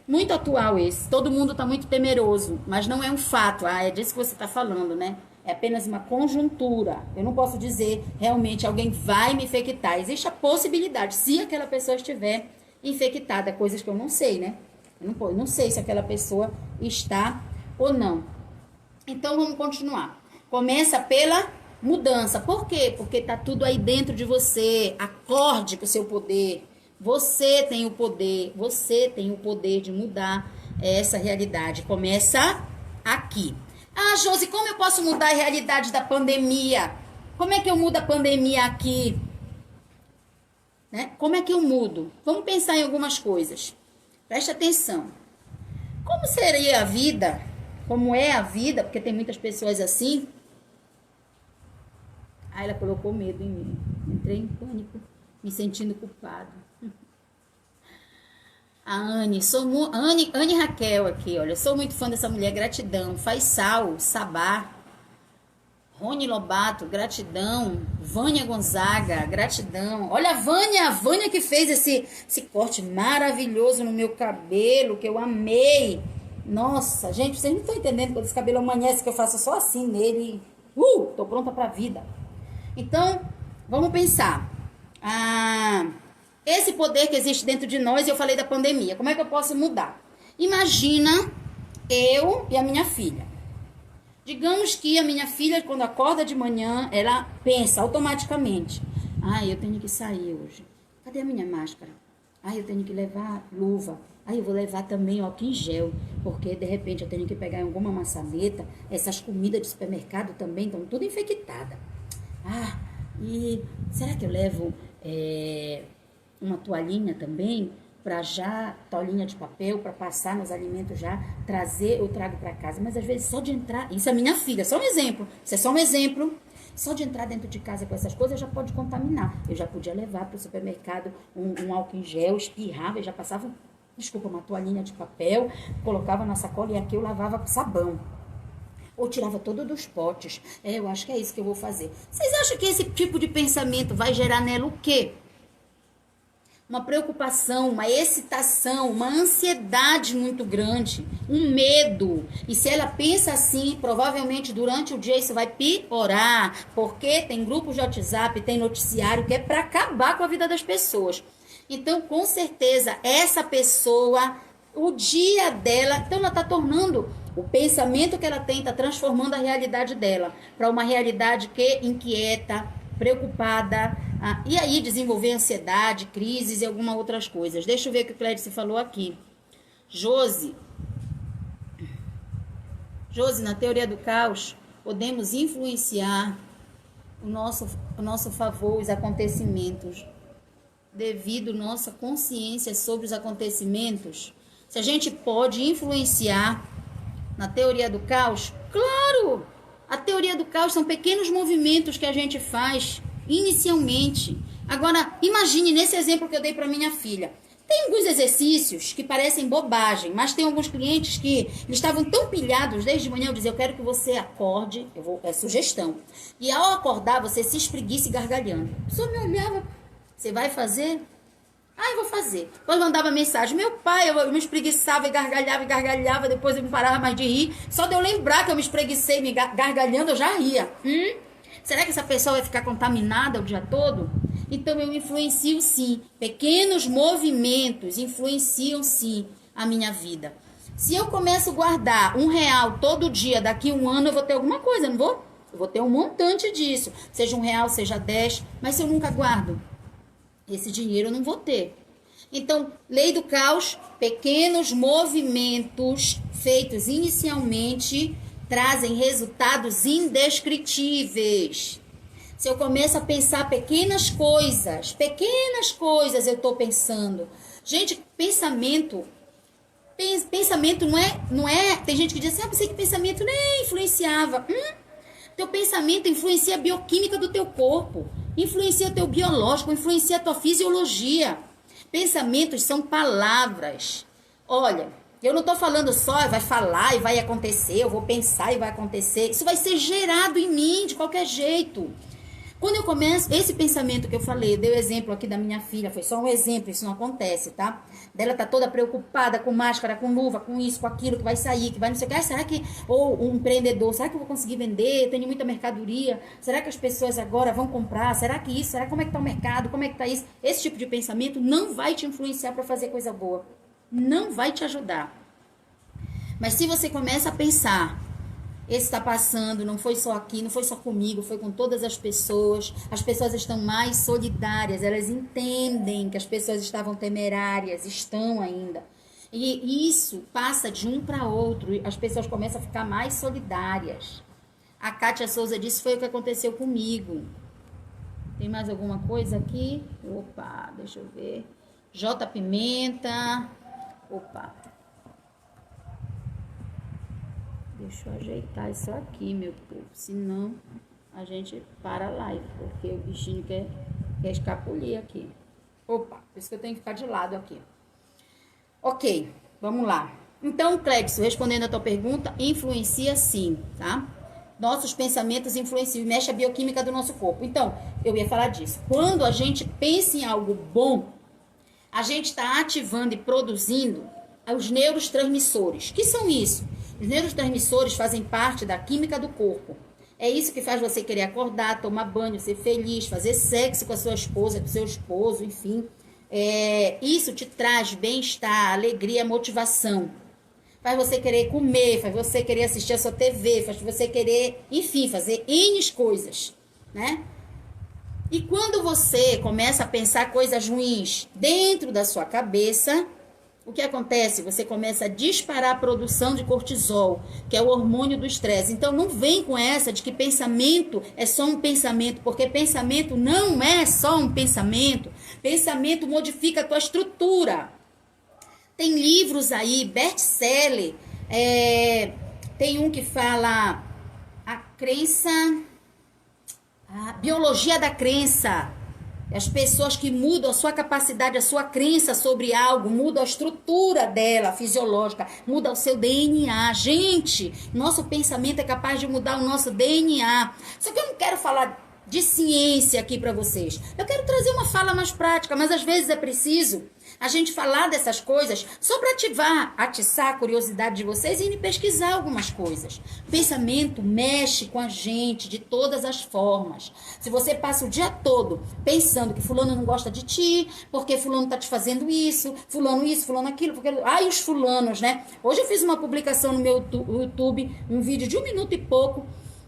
Speaker 1: muito atual esse. Todo mundo está muito temeroso, mas não é um fato. É disso que você está falando, né? É apenas uma conjuntura. Eu não posso dizer realmente alguém vai me infectar. Existe a possibilidade, se aquela pessoa estiver infectada, coisas que eu não sei, né? Eu não sei se aquela pessoa está ou não. Então vamos continuar. Começa pela mudança. Por quê? Porque está tudo aí dentro de você. Acorde com o seu poder. Você tem o poder de mudar essa realidade. Começa aqui. Ah, Josi, como eu posso mudar a realidade da pandemia? Como é que eu mudo a pandemia aqui? Né? Como é que eu mudo? Vamos pensar em algumas coisas. Preste atenção. Como seria a vida? Como é a vida? Porque tem muitas pessoas assim. Ah, ela colocou medo em mim. Entrei em pânico, me sentindo culpado. A Anne, Anne Raquel aqui, olha, sou muito fã dessa mulher, gratidão. Faisal, Sabá, Rony Lobato, gratidão. Vânia Gonzaga, gratidão. Olha a Vânia que fez esse corte maravilhoso no meu cabelo, que eu amei. Nossa, gente, vocês não estão entendendo quando esse cabelo amanhece, que eu faço só assim nele Tô pronta para a vida. Então, vamos pensar. Esse poder que existe dentro de nós, eu falei da pandemia, como é que eu posso mudar? Imagina eu e a minha filha. Digamos que a minha filha, quando acorda de manhã, ela pensa automaticamente: eu tenho que sair hoje. Cadê a minha máscara? Eu tenho que levar luva. Eu vou levar também álcool em gel, porque de repente eu tenho que pegar em alguma maçaneta. Essas comidas de supermercado também estão tudo infectadas. E será que eu levo uma toalhinha também? Toalhinha de papel, para passar nos alimentos já, eu trago para casa. Mas às vezes só de entrar, isso é minha filha, só um exemplo, isso é só um exemplo, só de entrar dentro de casa com essas coisas já pode contaminar. Eu já podia levar para o supermercado um álcool em gel, espirrava e já passava, uma toalhinha de papel, colocava na sacola e aqui eu lavava com sabão. Ou tirava todo dos potes. Eu acho que é isso que eu vou fazer. Vocês acham que esse tipo de pensamento vai gerar nela o quê? Uma preocupação, uma excitação, uma ansiedade muito grande, um medo. E se ela pensa assim, provavelmente durante o dia isso vai piorar, porque tem grupos de WhatsApp, tem noticiário que é para acabar com a vida das pessoas. Então, com certeza, essa pessoa, o dia dela, então ela está tornando o pensamento que ela tem, está transformando a realidade dela para uma realidade que inquieta, preocupada, e aí desenvolver ansiedade, crises e algumas outras coisas. Deixa eu ver o que o Clédice falou aqui. Josi, na teoria do caos, podemos influenciar o nosso favor os acontecimentos devido à nossa consciência sobre os acontecimentos. Se a gente pode influenciar na teoria do caos, claro! A teoria do caos são pequenos movimentos que a gente faz inicialmente. Agora, imagine nesse exemplo que eu dei para minha filha. Tem alguns exercícios que parecem bobagem, mas tem alguns clientes que eles estavam tão pilhados desde manhã. Eu dizia: eu quero que você acorde, é sugestão. E ao acordar, você se espreguice gargalhando. A pessoa me olhava: você vai fazer? Eu vou fazer. Depois mandava mensagem: meu pai, eu me espreguiçava e gargalhava, depois eu não parava mais de rir. Só de eu lembrar que eu me espreguicei me gargalhando, eu já ria. Será que essa pessoa vai ficar contaminada o dia todo? Então eu influencio sim. Pequenos movimentos influenciam sim a minha vida. Se eu começo a guardar R$1 todo dia, daqui a um ano eu vou ter alguma coisa, não vou? Eu vou ter um montante disso. Seja R$1, seja 10. Mas se eu nunca guardo, esse dinheiro eu não vou ter. Então, lei do caos, pequenos movimentos feitos inicialmente trazem resultados indescritíveis. Se eu começo a pensar pequenas coisas eu estou pensando. Gente, pensamento não é, tem gente que diz assim: pensei que pensamento nem influenciava. Teu pensamento influencia a bioquímica do teu corpo, influencia o teu biológico, influencia a tua fisiologia. Pensamentos são palavras. Olha, eu não estou falando só vai falar e vai acontecer, eu vou pensar e vai acontecer. Isso vai ser gerado em mim de qualquer jeito. Quando eu começo, esse pensamento que eu falei, eu dei o exemplo aqui da minha filha, foi só um exemplo, isso não acontece, tá? Dela tá toda preocupada com máscara, com luva, com isso, com aquilo, que vai sair, que vai não sei o que. Será que, ou um empreendedor, será que eu vou conseguir vender? Eu tenho muita mercadoria, será que as pessoas agora vão comprar? Será que isso? Será como é que tá o mercado? Como é que tá isso? Esse tipo de pensamento não vai te influenciar para fazer coisa boa. Não vai te ajudar. Mas se você começa a pensar: esse está passando, não foi só aqui, não foi só comigo, foi com todas as pessoas estão mais solidárias, elas entendem que as pessoas estavam temerárias, estão ainda. E isso passa de um para outro, as pessoas começam a ficar mais solidárias. A Kátia Souza disse: foi o que aconteceu comigo. Tem mais alguma coisa aqui? Opa, deixa eu ver. J. Pimenta. Opa. Deixa eu ajeitar isso aqui, meu povo. Senão a gente para a live, porque o bichinho quer escapulir aqui. Opa, por isso que eu tenho que ficar de lado aqui. Ok, vamos lá. Então, Clexo, respondendo a tua pergunta, influencia sim, tá? Nossos pensamentos influenciam e mexe a bioquímica do nosso corpo. Então, eu ia falar disso. Quando a gente pensa em algo bom, a gente está ativando e produzindo os neurotransmissores. Que são isso? Os neurotransmissores fazem parte da química do corpo. É isso que faz você querer acordar, tomar banho, ser feliz, fazer sexo com a sua esposa, com o seu esposo, enfim. Isso te traz bem-estar, alegria, motivação. Faz você querer comer, faz você querer assistir a sua TV, faz você querer, enfim, fazer N coisas, né? E quando você começa a pensar coisas ruins dentro da sua cabeça, o que acontece? Você começa a disparar a produção de cortisol, que é o hormônio do estresse. Então não vem com essa de que pensamento é só um pensamento, porque pensamento não é só um pensamento. Pensamento modifica a tua estrutura. Tem livros aí, best-seller, tem um que fala a crença, a biologia da crença. As pessoas que mudam a sua capacidade, a sua crença sobre algo, mudam a estrutura dela, fisiológica, muda o seu DNA. Gente, nosso pensamento é capaz de mudar o nosso DNA. Só que eu não quero falar de ciência aqui para vocês. Eu quero trazer uma fala mais prática, mas às vezes é preciso a gente falar dessas coisas só para atiçar a curiosidade de vocês e irem pesquisar algumas coisas. O pensamento mexe com a gente de todas as formas. Se você passa o dia todo pensando que fulano não gosta de ti, porque fulano tá te fazendo isso, fulano aquilo, porque... Ai, os fulanos, né? Hoje eu fiz uma publicação no meu YouTube, um vídeo de 1 minuto e pouco,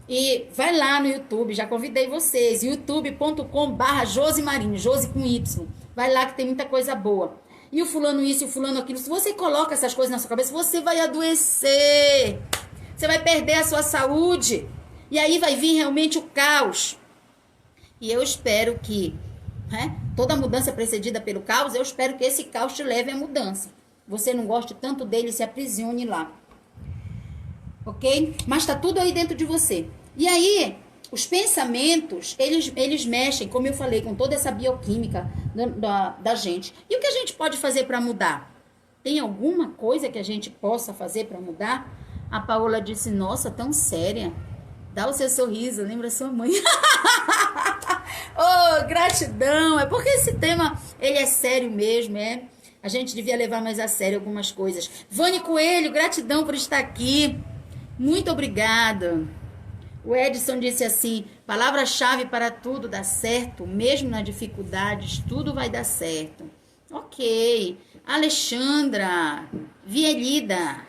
Speaker 1: e vai lá no YouTube, já convidei vocês, youtube.com/Josi Marinho, Josi com Y. Vai lá que tem muita coisa boa. E o fulano isso, e o fulano aquilo. Se você coloca essas coisas na sua cabeça, você vai adoecer. Você vai perder a sua saúde. E aí vai vir realmente o caos. E eu espero que, toda mudança precedida pelo caos, eu espero que esse caos te leve à mudança. Você não goste tanto dele, se aprisione lá. Ok? Mas tá tudo aí dentro de você. E aí, os pensamentos, eles mexem, como eu falei, com toda essa bioquímica da gente. E o que a gente pode fazer para mudar? Tem alguma coisa que a gente possa fazer para mudar? A Paola disse, nossa, tão séria. Dá o seu sorriso, lembra sua mãe. Oh, gratidão. É porque esse tema, ele é sério mesmo, A gente devia levar mais a sério algumas coisas. Vânia Coelho, gratidão por estar aqui. Muito obrigada. O Edson disse assim, palavra-chave para tudo dar certo, mesmo nas dificuldades, tudo vai dar certo. Ok. Alexandra, Vielida,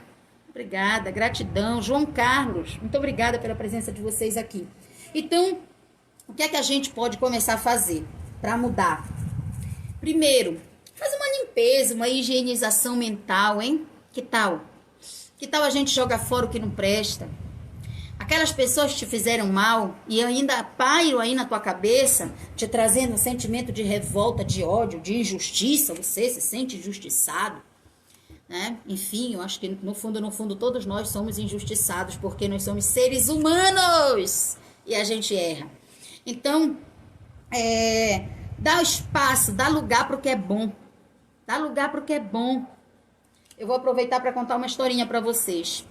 Speaker 1: obrigada, gratidão. João Carlos, muito obrigada pela presença de vocês aqui. Então, o que é que a gente pode começar a fazer para mudar? Primeiro, faz uma limpeza, uma higienização mental, hein? Que tal? Que tal a gente jogar fora o que não presta? Aquelas pessoas que te fizeram mal e ainda pairam aí na tua cabeça, te trazendo um sentimento de revolta, de ódio, de injustiça, você se sente injustiçado, né? Enfim, eu acho que no fundo, todos nós somos injustiçados, porque nós somos seres humanos e a gente erra. Então, dá espaço, dá lugar para o que é bom. Dá lugar para o que é bom. Eu vou aproveitar para contar uma historinha para vocês.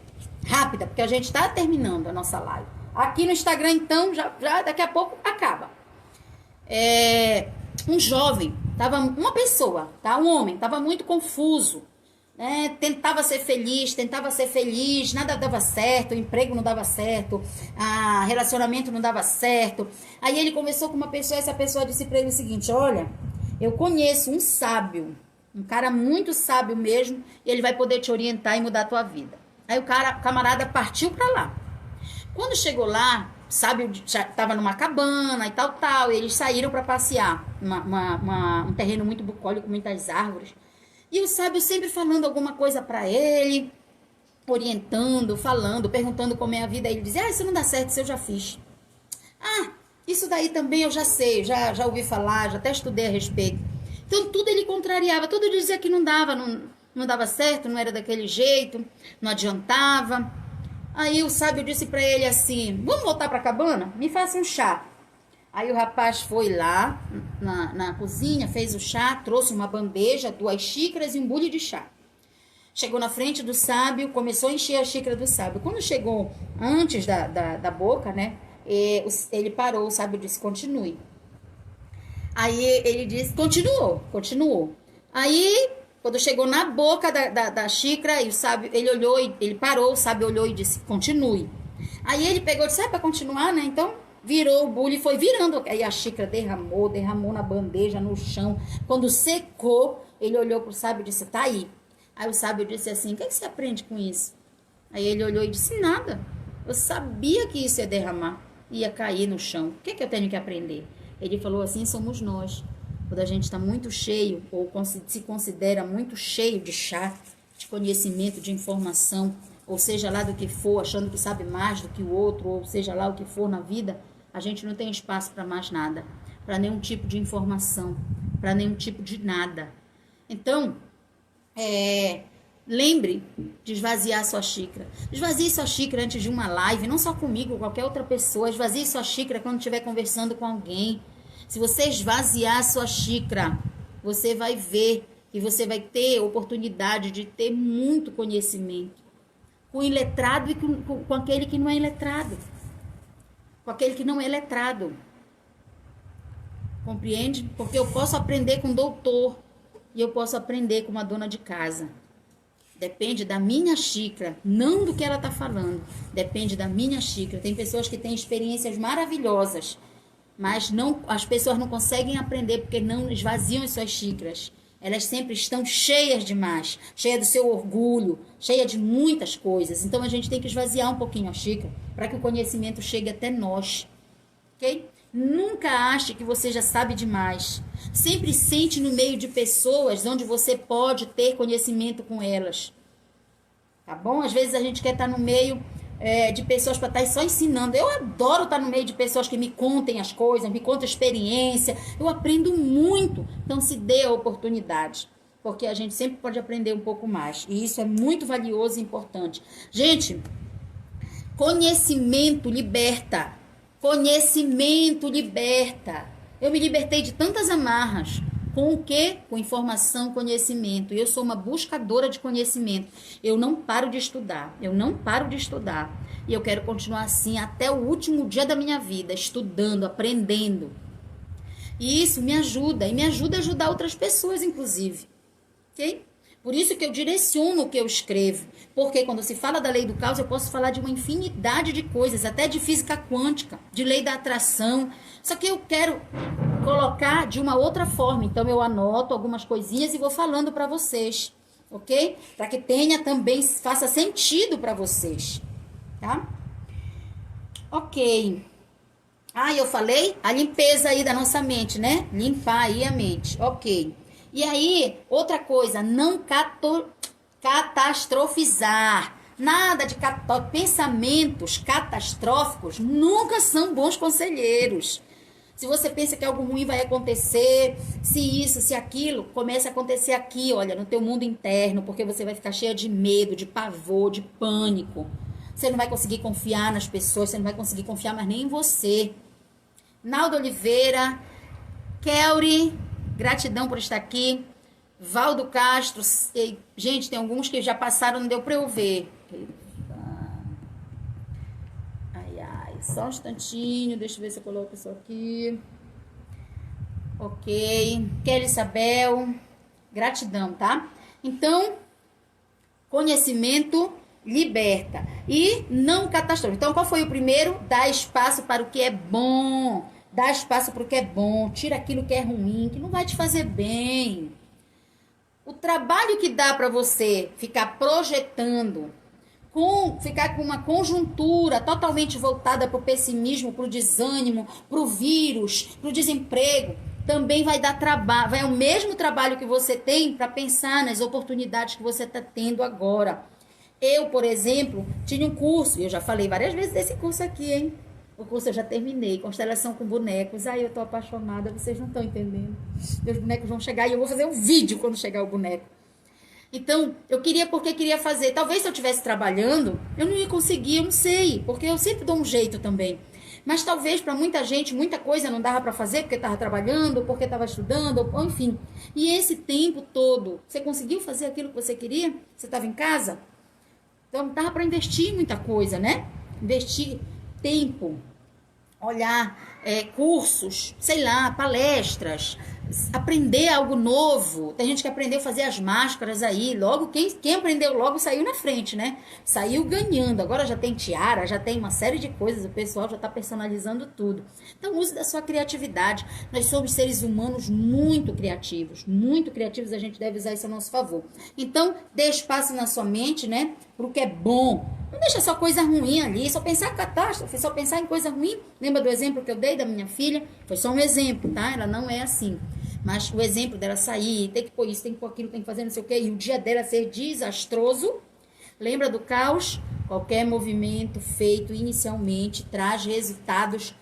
Speaker 1: Rápida, porque a gente está terminando a nossa live. Aqui no Instagram, então, já daqui a pouco acaba. Um jovem, uma pessoa, tá? Um homem, estava muito confuso. Né? Tentava ser feliz, nada dava certo, o emprego não dava certo, relacionamento não dava certo. Aí ele conversou com uma pessoa, essa pessoa disse para ele o seguinte, olha, eu conheço um sábio, um cara muito sábio mesmo, e ele vai poder te orientar e mudar a tua vida. Aí o camarada partiu para lá. Quando chegou lá, sábio já estava numa cabana e tal, e eles saíram para passear, um terreno muito bucólico, muitas árvores. E o sábio sempre falando alguma coisa para ele, orientando, falando, perguntando como é a vida. Aí ele dizia, isso não dá certo, isso eu já fiz. Isso daí também eu já sei, já ouvi falar, já até estudei a respeito. Então tudo ele contrariava, tudo ele dizia que não dava certo, não era daquele jeito, não adiantava. Aí o sábio disse para ele assim, vamos voltar para a cabana? Me faça um chá. Aí o rapaz foi lá na cozinha, fez o chá, trouxe uma bandeja, 2 xícaras e um bule de chá. Chegou na frente do sábio, começou a encher a xícara do sábio. Quando chegou antes da boca, né, ele parou, o sábio disse, continue. Aí ele disse, continuou. Aí, quando chegou na boca da xícara, e o sábio, ele parou, o sábio olhou e disse, continue. Aí ele pegou e disse, pra continuar, né? Então virou o bule e foi virando. Aí a xícara derramou na bandeja, no chão. Quando secou, ele olhou pro sábio e disse, tá aí. Aí o sábio disse assim, o que você aprende com isso? Aí ele olhou e disse, nada. Eu sabia que isso ia derramar, ia cair no chão. O que eu tenho que aprender? Ele falou assim, somos nós. Quando a gente está muito cheio, ou se considera muito cheio de chá, de conhecimento, de informação, ou seja lá do que for, achando que sabe mais do que o outro, ou seja lá o que for na vida, a gente não tem espaço para mais nada, para nenhum tipo de informação, para nenhum tipo de nada. Então, lembre de esvaziar sua xícara. Esvazie sua xícara antes de uma live, não só comigo, qualquer outra pessoa. Esvazie sua xícara quando estiver conversando com alguém. Se você esvaziar sua xícara, você vai ver que você vai ter oportunidade de ter muito conhecimento. Com o iletrado e com aquele que não é iletrado. Com aquele que não é letrado. Compreende? Porque eu posso aprender com o doutor e eu posso aprender com uma dona de casa. Depende da minha xícara, não do que ela está falando. Depende da minha xícara. Tem pessoas que têm experiências maravilhosas, mas as pessoas não conseguem aprender porque não esvaziam as suas xícaras. Elas sempre estão cheias demais, cheias do seu orgulho, cheias de muitas coisas. Então a gente tem que esvaziar um pouquinho a xícara para que o conhecimento chegue até nós. Ok? Nunca ache que você já sabe demais. Sempre sente no meio de pessoas onde você pode ter conhecimento com elas. Tá bom? Às vezes a gente quer estar no meio de pessoas para estar só ensinando. Eu adoro estar no meio de pessoas que me contem as coisas, me contam a experiência. Eu aprendo muito. Então se dê a oportunidade. Porque a gente sempre pode aprender um pouco mais. E isso é muito valioso e importante. Gente, conhecimento liberta. Conhecimento liberta. Eu me libertei de tantas amarras. Com o quê? Com informação, conhecimento. Eu sou uma buscadora de conhecimento. Eu não paro de estudar. Eu não paro de estudar. E eu quero continuar assim até o último dia da minha vida, estudando, aprendendo. E isso me ajuda. E me ajuda a ajudar outras pessoas, inclusive. Ok? Por isso que eu direciono o que eu escrevo. Porque quando se fala da lei do caos, eu posso falar de uma infinidade de coisas, até de física quântica, de lei da atração. Só que eu quero colocar de uma outra forma. Então eu anoto algumas coisinhas e vou falando para vocês, ok? Para que tenha também, faça sentido para vocês, tá? Ok. Eu falei a limpeza aí da nossa mente, né? Limpar aí a mente, ok. E aí, outra coisa, não catastrofizar. Nada de pensamentos catastróficos nunca são bons conselheiros. Se você pensa que algo ruim vai acontecer, se isso, se aquilo, começa a acontecer aqui, olha, no teu mundo interno, porque você vai ficar cheia de medo, de pavor, de pânico. Você não vai conseguir confiar nas pessoas, você não vai conseguir confiar mais nem em você. Naldo Oliveira, Kelly, gratidão por estar aqui. Valdo Castro, gente, tem alguns que já passaram, não deu para eu ver. Só um instantinho, deixa eu ver se eu coloco isso aqui. Ok. Kelly Isabel, gratidão, tá? Então, conhecimento liberta e não catastrófico. Então, qual foi o primeiro? Dá espaço para o que é bom. Dá espaço para o que é bom. Tira aquilo que é ruim, que não vai te fazer bem. O trabalho que dá para você ficar projetando, ficar com uma conjuntura totalmente voltada para o pessimismo, para o desânimo, para o vírus, para o desemprego, também vai dar trabalho, vai o mesmo trabalho que você tem para pensar nas oportunidades que você está tendo agora. Eu, por exemplo, tinha um curso, eu já falei várias vezes desse curso aqui, hein? O curso eu já terminei, constelação com bonecos. Eu tô apaixonada, vocês não estão entendendo. Meus bonecos vão chegar e eu vou fazer um vídeo quando chegar o boneco. Então, eu queria fazer. Talvez se eu estivesse trabalhando, eu não ia conseguir, eu não sei. Porque eu sempre dou um jeito também. Mas talvez para muita gente, muita coisa não dava para fazer porque estava trabalhando, porque estava estudando, ou enfim. E esse tempo todo, você conseguiu fazer aquilo que você queria? Você estava em casa? Então, dava para investir em muita coisa, né? Investir tempo, olhar cursos, sei lá, palestras, aprender algo novo. Tem gente que aprendeu a fazer as máscaras aí. Logo, quem aprendeu logo saiu na frente, né? Saiu ganhando. Agora já tem tiara, já tem uma série de coisas. O pessoal já está personalizando tudo. Então, use da sua criatividade. Nós somos seres humanos muito criativos. Muito criativos, a gente deve usar isso a nosso favor. Então, dê espaço na sua mente, né? Para o que é bom. Não deixa só coisa ruim ali, só pensar em catástrofe, só pensar em coisa ruim. Lembra do exemplo que eu dei da minha filha? Foi só um exemplo, tá? Ela não é assim. Mas o exemplo dela sair, tem que pôr isso, tem que pôr aquilo, tem que fazer não sei o quê, e o dia dela ser desastroso. Lembra do caos? Qualquer movimento feito inicialmente traz resultados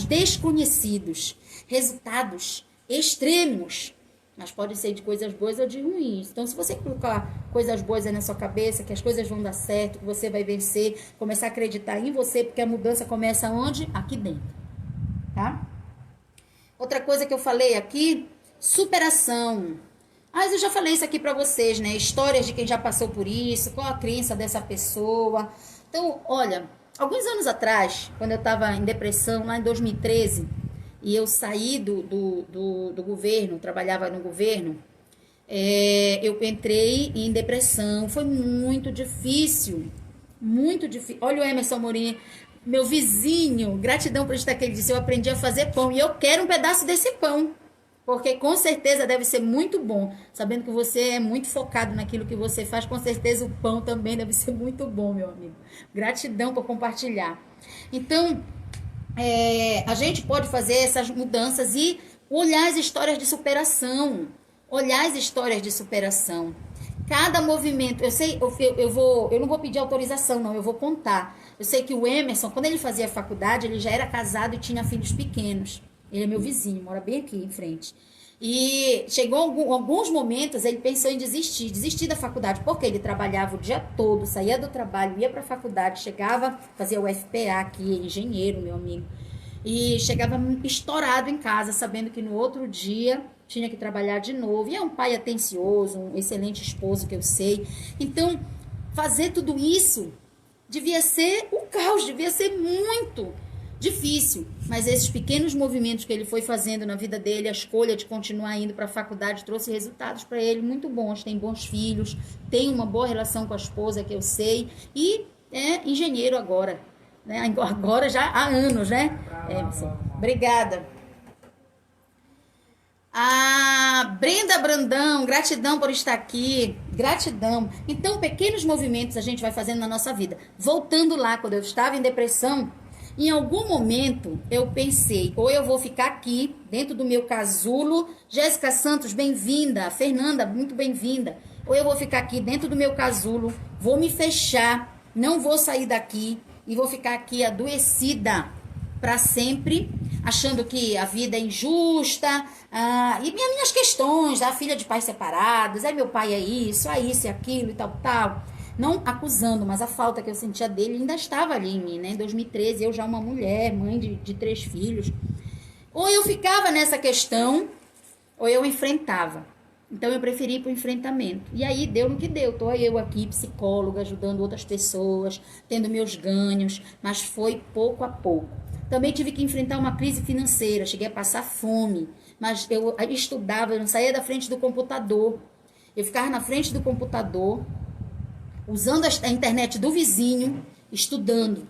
Speaker 1: desconhecidos, resultados extremos. Mas pode ser de coisas boas ou de ruins. Então, se você colocar coisas boas aí na sua cabeça, que as coisas vão dar certo, que você vai vencer, começar a acreditar em você, porque a mudança começa onde? Aqui dentro. Tá? Outra coisa que eu falei aqui, superação. Mas eu já falei isso aqui pra vocês, né? Histórias de quem já passou por isso, qual a crença dessa pessoa. Então, olha, alguns anos atrás, quando eu tava em depressão, lá em 2013... e eu saí do governo, trabalhava no governo, eu entrei em depressão, foi muito difícil, muito difícil. Olha o Emerson Morim, meu vizinho, gratidão por estar aqui, ele disse, eu aprendi a fazer pão e eu quero um pedaço desse pão, porque com certeza deve ser muito bom, sabendo que você é muito focado naquilo que você faz, com certeza o pão também deve ser muito bom, meu amigo. Gratidão por compartilhar. Então, a gente pode fazer essas mudanças e olhar as histórias de superação. Olhar as histórias de superação. Cada movimento, eu não vou pedir autorização, não, eu vou contar. Eu sei que o Emerson, quando ele fazia faculdade, ele já era casado e tinha filhos pequenos. Ele é meu vizinho, mora bem aqui em frente. E chegou alguns momentos, ele pensou em desistir da faculdade, porque ele trabalhava o dia todo, saía do trabalho, ia para a faculdade, chegava, fazia o FPA aqui, engenheiro, meu amigo, e chegava estourado em casa, sabendo que no outro dia tinha que trabalhar de novo. E é um pai atencioso, um excelente esposo, que eu sei. Então, fazer tudo isso devia ser um caos, devia ser muito difícil, mas esses pequenos movimentos que ele foi fazendo na vida dele, a escolha de continuar indo para a faculdade trouxe resultados para ele muito bons, tem bons filhos, tem uma boa relação com a esposa, que eu sei, e é engenheiro agora, né? Agora já há anos, né? Obrigada. Brenda Brandão, gratidão por estar aqui, gratidão. Então, pequenos movimentos a gente vai fazendo na nossa vida. Voltando lá, quando eu estava em depressão, em algum momento eu pensei, ou eu vou ficar aqui, dentro do meu casulo, Jéssica Santos, bem-vinda, Fernanda, muito bem-vinda, ou eu vou ficar aqui dentro do meu casulo, vou me fechar, não vou sair daqui, e vou ficar aqui adoecida para sempre, achando que a vida é injusta, e minhas questões, a filha de pais separados, meu pai é isso e aquilo e tal, tal. Não acusando, mas a falta que eu sentia dele ainda estava ali em mim, né? Em 2013, eu já uma mulher, mãe de 3 filhos. Ou eu ficava nessa questão, ou eu enfrentava. Então, eu preferi ir para o enfrentamento. E aí, deu no que deu. Estou eu aqui, psicóloga, ajudando outras pessoas, tendo meus ganhos, mas foi pouco a pouco. Também tive que enfrentar uma crise financeira, cheguei a passar fome, mas eu estudava, eu não saía da frente do computador. Eu ficava na frente do computador, usando a internet do vizinho, estudando.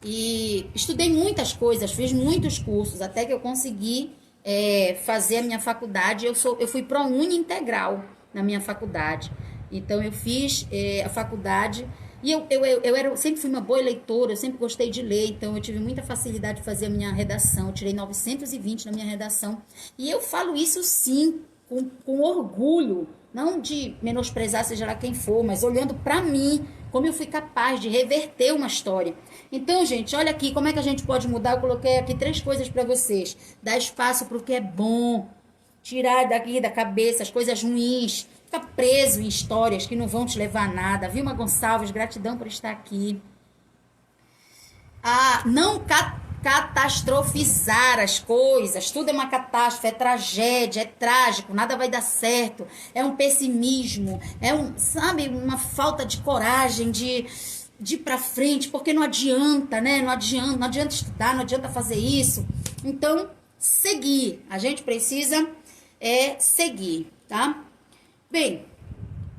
Speaker 1: E estudei muitas coisas, fiz muitos cursos, até que eu consegui fazer a minha faculdade. Eu fui ProUni integral na minha faculdade. Então, eu fiz a faculdade e eu sempre fui uma boa leitora, eu sempre gostei de ler, então eu tive muita facilidade de fazer a minha redação. Eu tirei 920 na minha redação. E eu falo isso, sim, com orgulho, não de menosprezar seja lá quem for, mas olhando para mim, como eu fui capaz de reverter uma história. Então, gente, olha aqui como é que a gente pode mudar. Eu coloquei aqui 3 coisas para vocês. Dar espaço para o que é bom, tirar daqui da cabeça as coisas ruins, ficar preso em histórias que não vão te levar a nada. Vilma Gonçalves, gratidão por estar aqui. Não catastrofizar as coisas, tudo é uma catástrofe, é tragédia, é trágico, nada vai dar certo, é um pessimismo, sabe, uma falta de coragem, de de ir pra frente, porque não adianta, né? Não adianta estudar, não adianta fazer isso. Então, seguir. A gente precisa seguir, tá? Bem,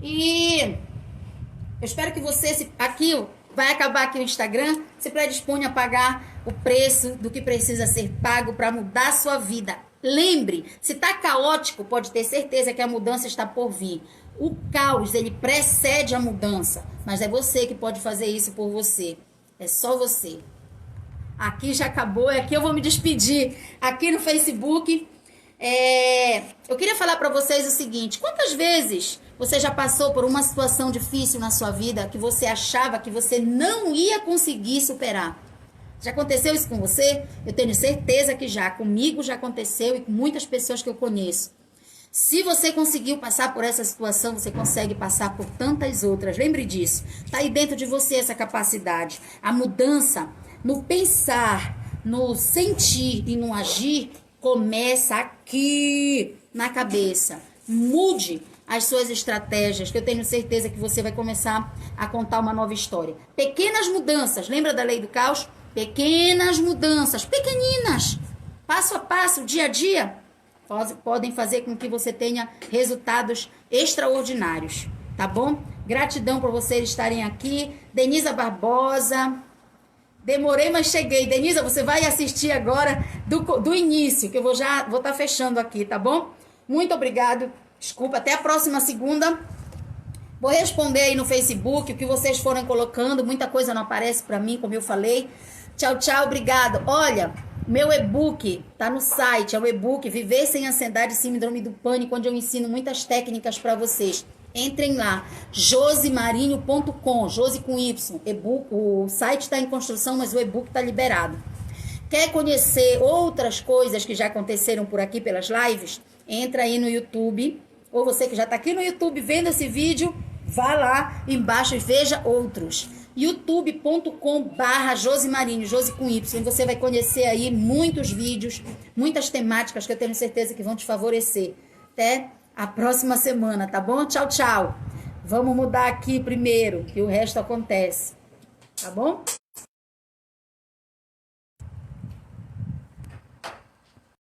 Speaker 1: e eu espero que você, aqui, vai acabar aqui o Instagram, se predispõe a pagar o preço do que precisa ser pago para mudar a sua vida. Lembre, se tá caótico, pode ter certeza que a mudança está por vir. O caos, ele precede a mudança, mas é você que pode fazer isso por você. É só você. Aqui já acabou, aqui eu vou me despedir. Aqui no Facebook, eu queria falar para vocês o seguinte: quantas vezes você já passou por uma situação difícil na sua vida que você achava que você não ia conseguir superar? Já aconteceu isso com você? Eu tenho certeza que já. Comigo já aconteceu e com muitas pessoas que eu conheço. Se você conseguiu passar por essa situação, você consegue passar por tantas outras. Lembre disso. Está aí dentro de você essa capacidade. A mudança no pensar, no sentir e no agir começa aqui na cabeça. Mude as suas estratégias, que eu tenho certeza que você vai começar a contar uma nova história. Pequenas mudanças. Lembra da lei do caos? Pequenas mudanças, pequeninas, passo a passo, dia a dia, podem fazer com que você tenha resultados extraordinários, tá bom? Gratidão por vocês estarem aqui. Denisa Barbosa, demorei, mas cheguei. Denisa, você vai assistir agora do início, que eu vou estar fechando aqui, tá bom? Muito obrigado, desculpa, até a próxima segunda. Vou responder aí no Facebook o que vocês forem colocando, muita coisa não aparece para mim, como eu falei. Tchau, tchau, obrigado. Olha, meu e-book tá no site, é o e-book Viver Sem Ansiedade e Síndrome do Pânico, onde eu ensino muitas técnicas para vocês. Entrem lá, josimarinho.com, Josi com Y. E-book, o site está em construção, mas o e-book está liberado. Quer conhecer outras coisas que já aconteceram por aqui pelas lives? Entra aí no YouTube, ou você que já está aqui no YouTube vendo esse vídeo, vá lá embaixo e veja outros. youtube.com/Josimarinho, Josi com Y. Você vai conhecer aí muitos vídeos, muitas temáticas que eu tenho certeza que vão te favorecer. Até a próxima semana, tá bom? Tchau, tchau. Vamos mudar aqui primeiro, que o resto acontece. Tá bom?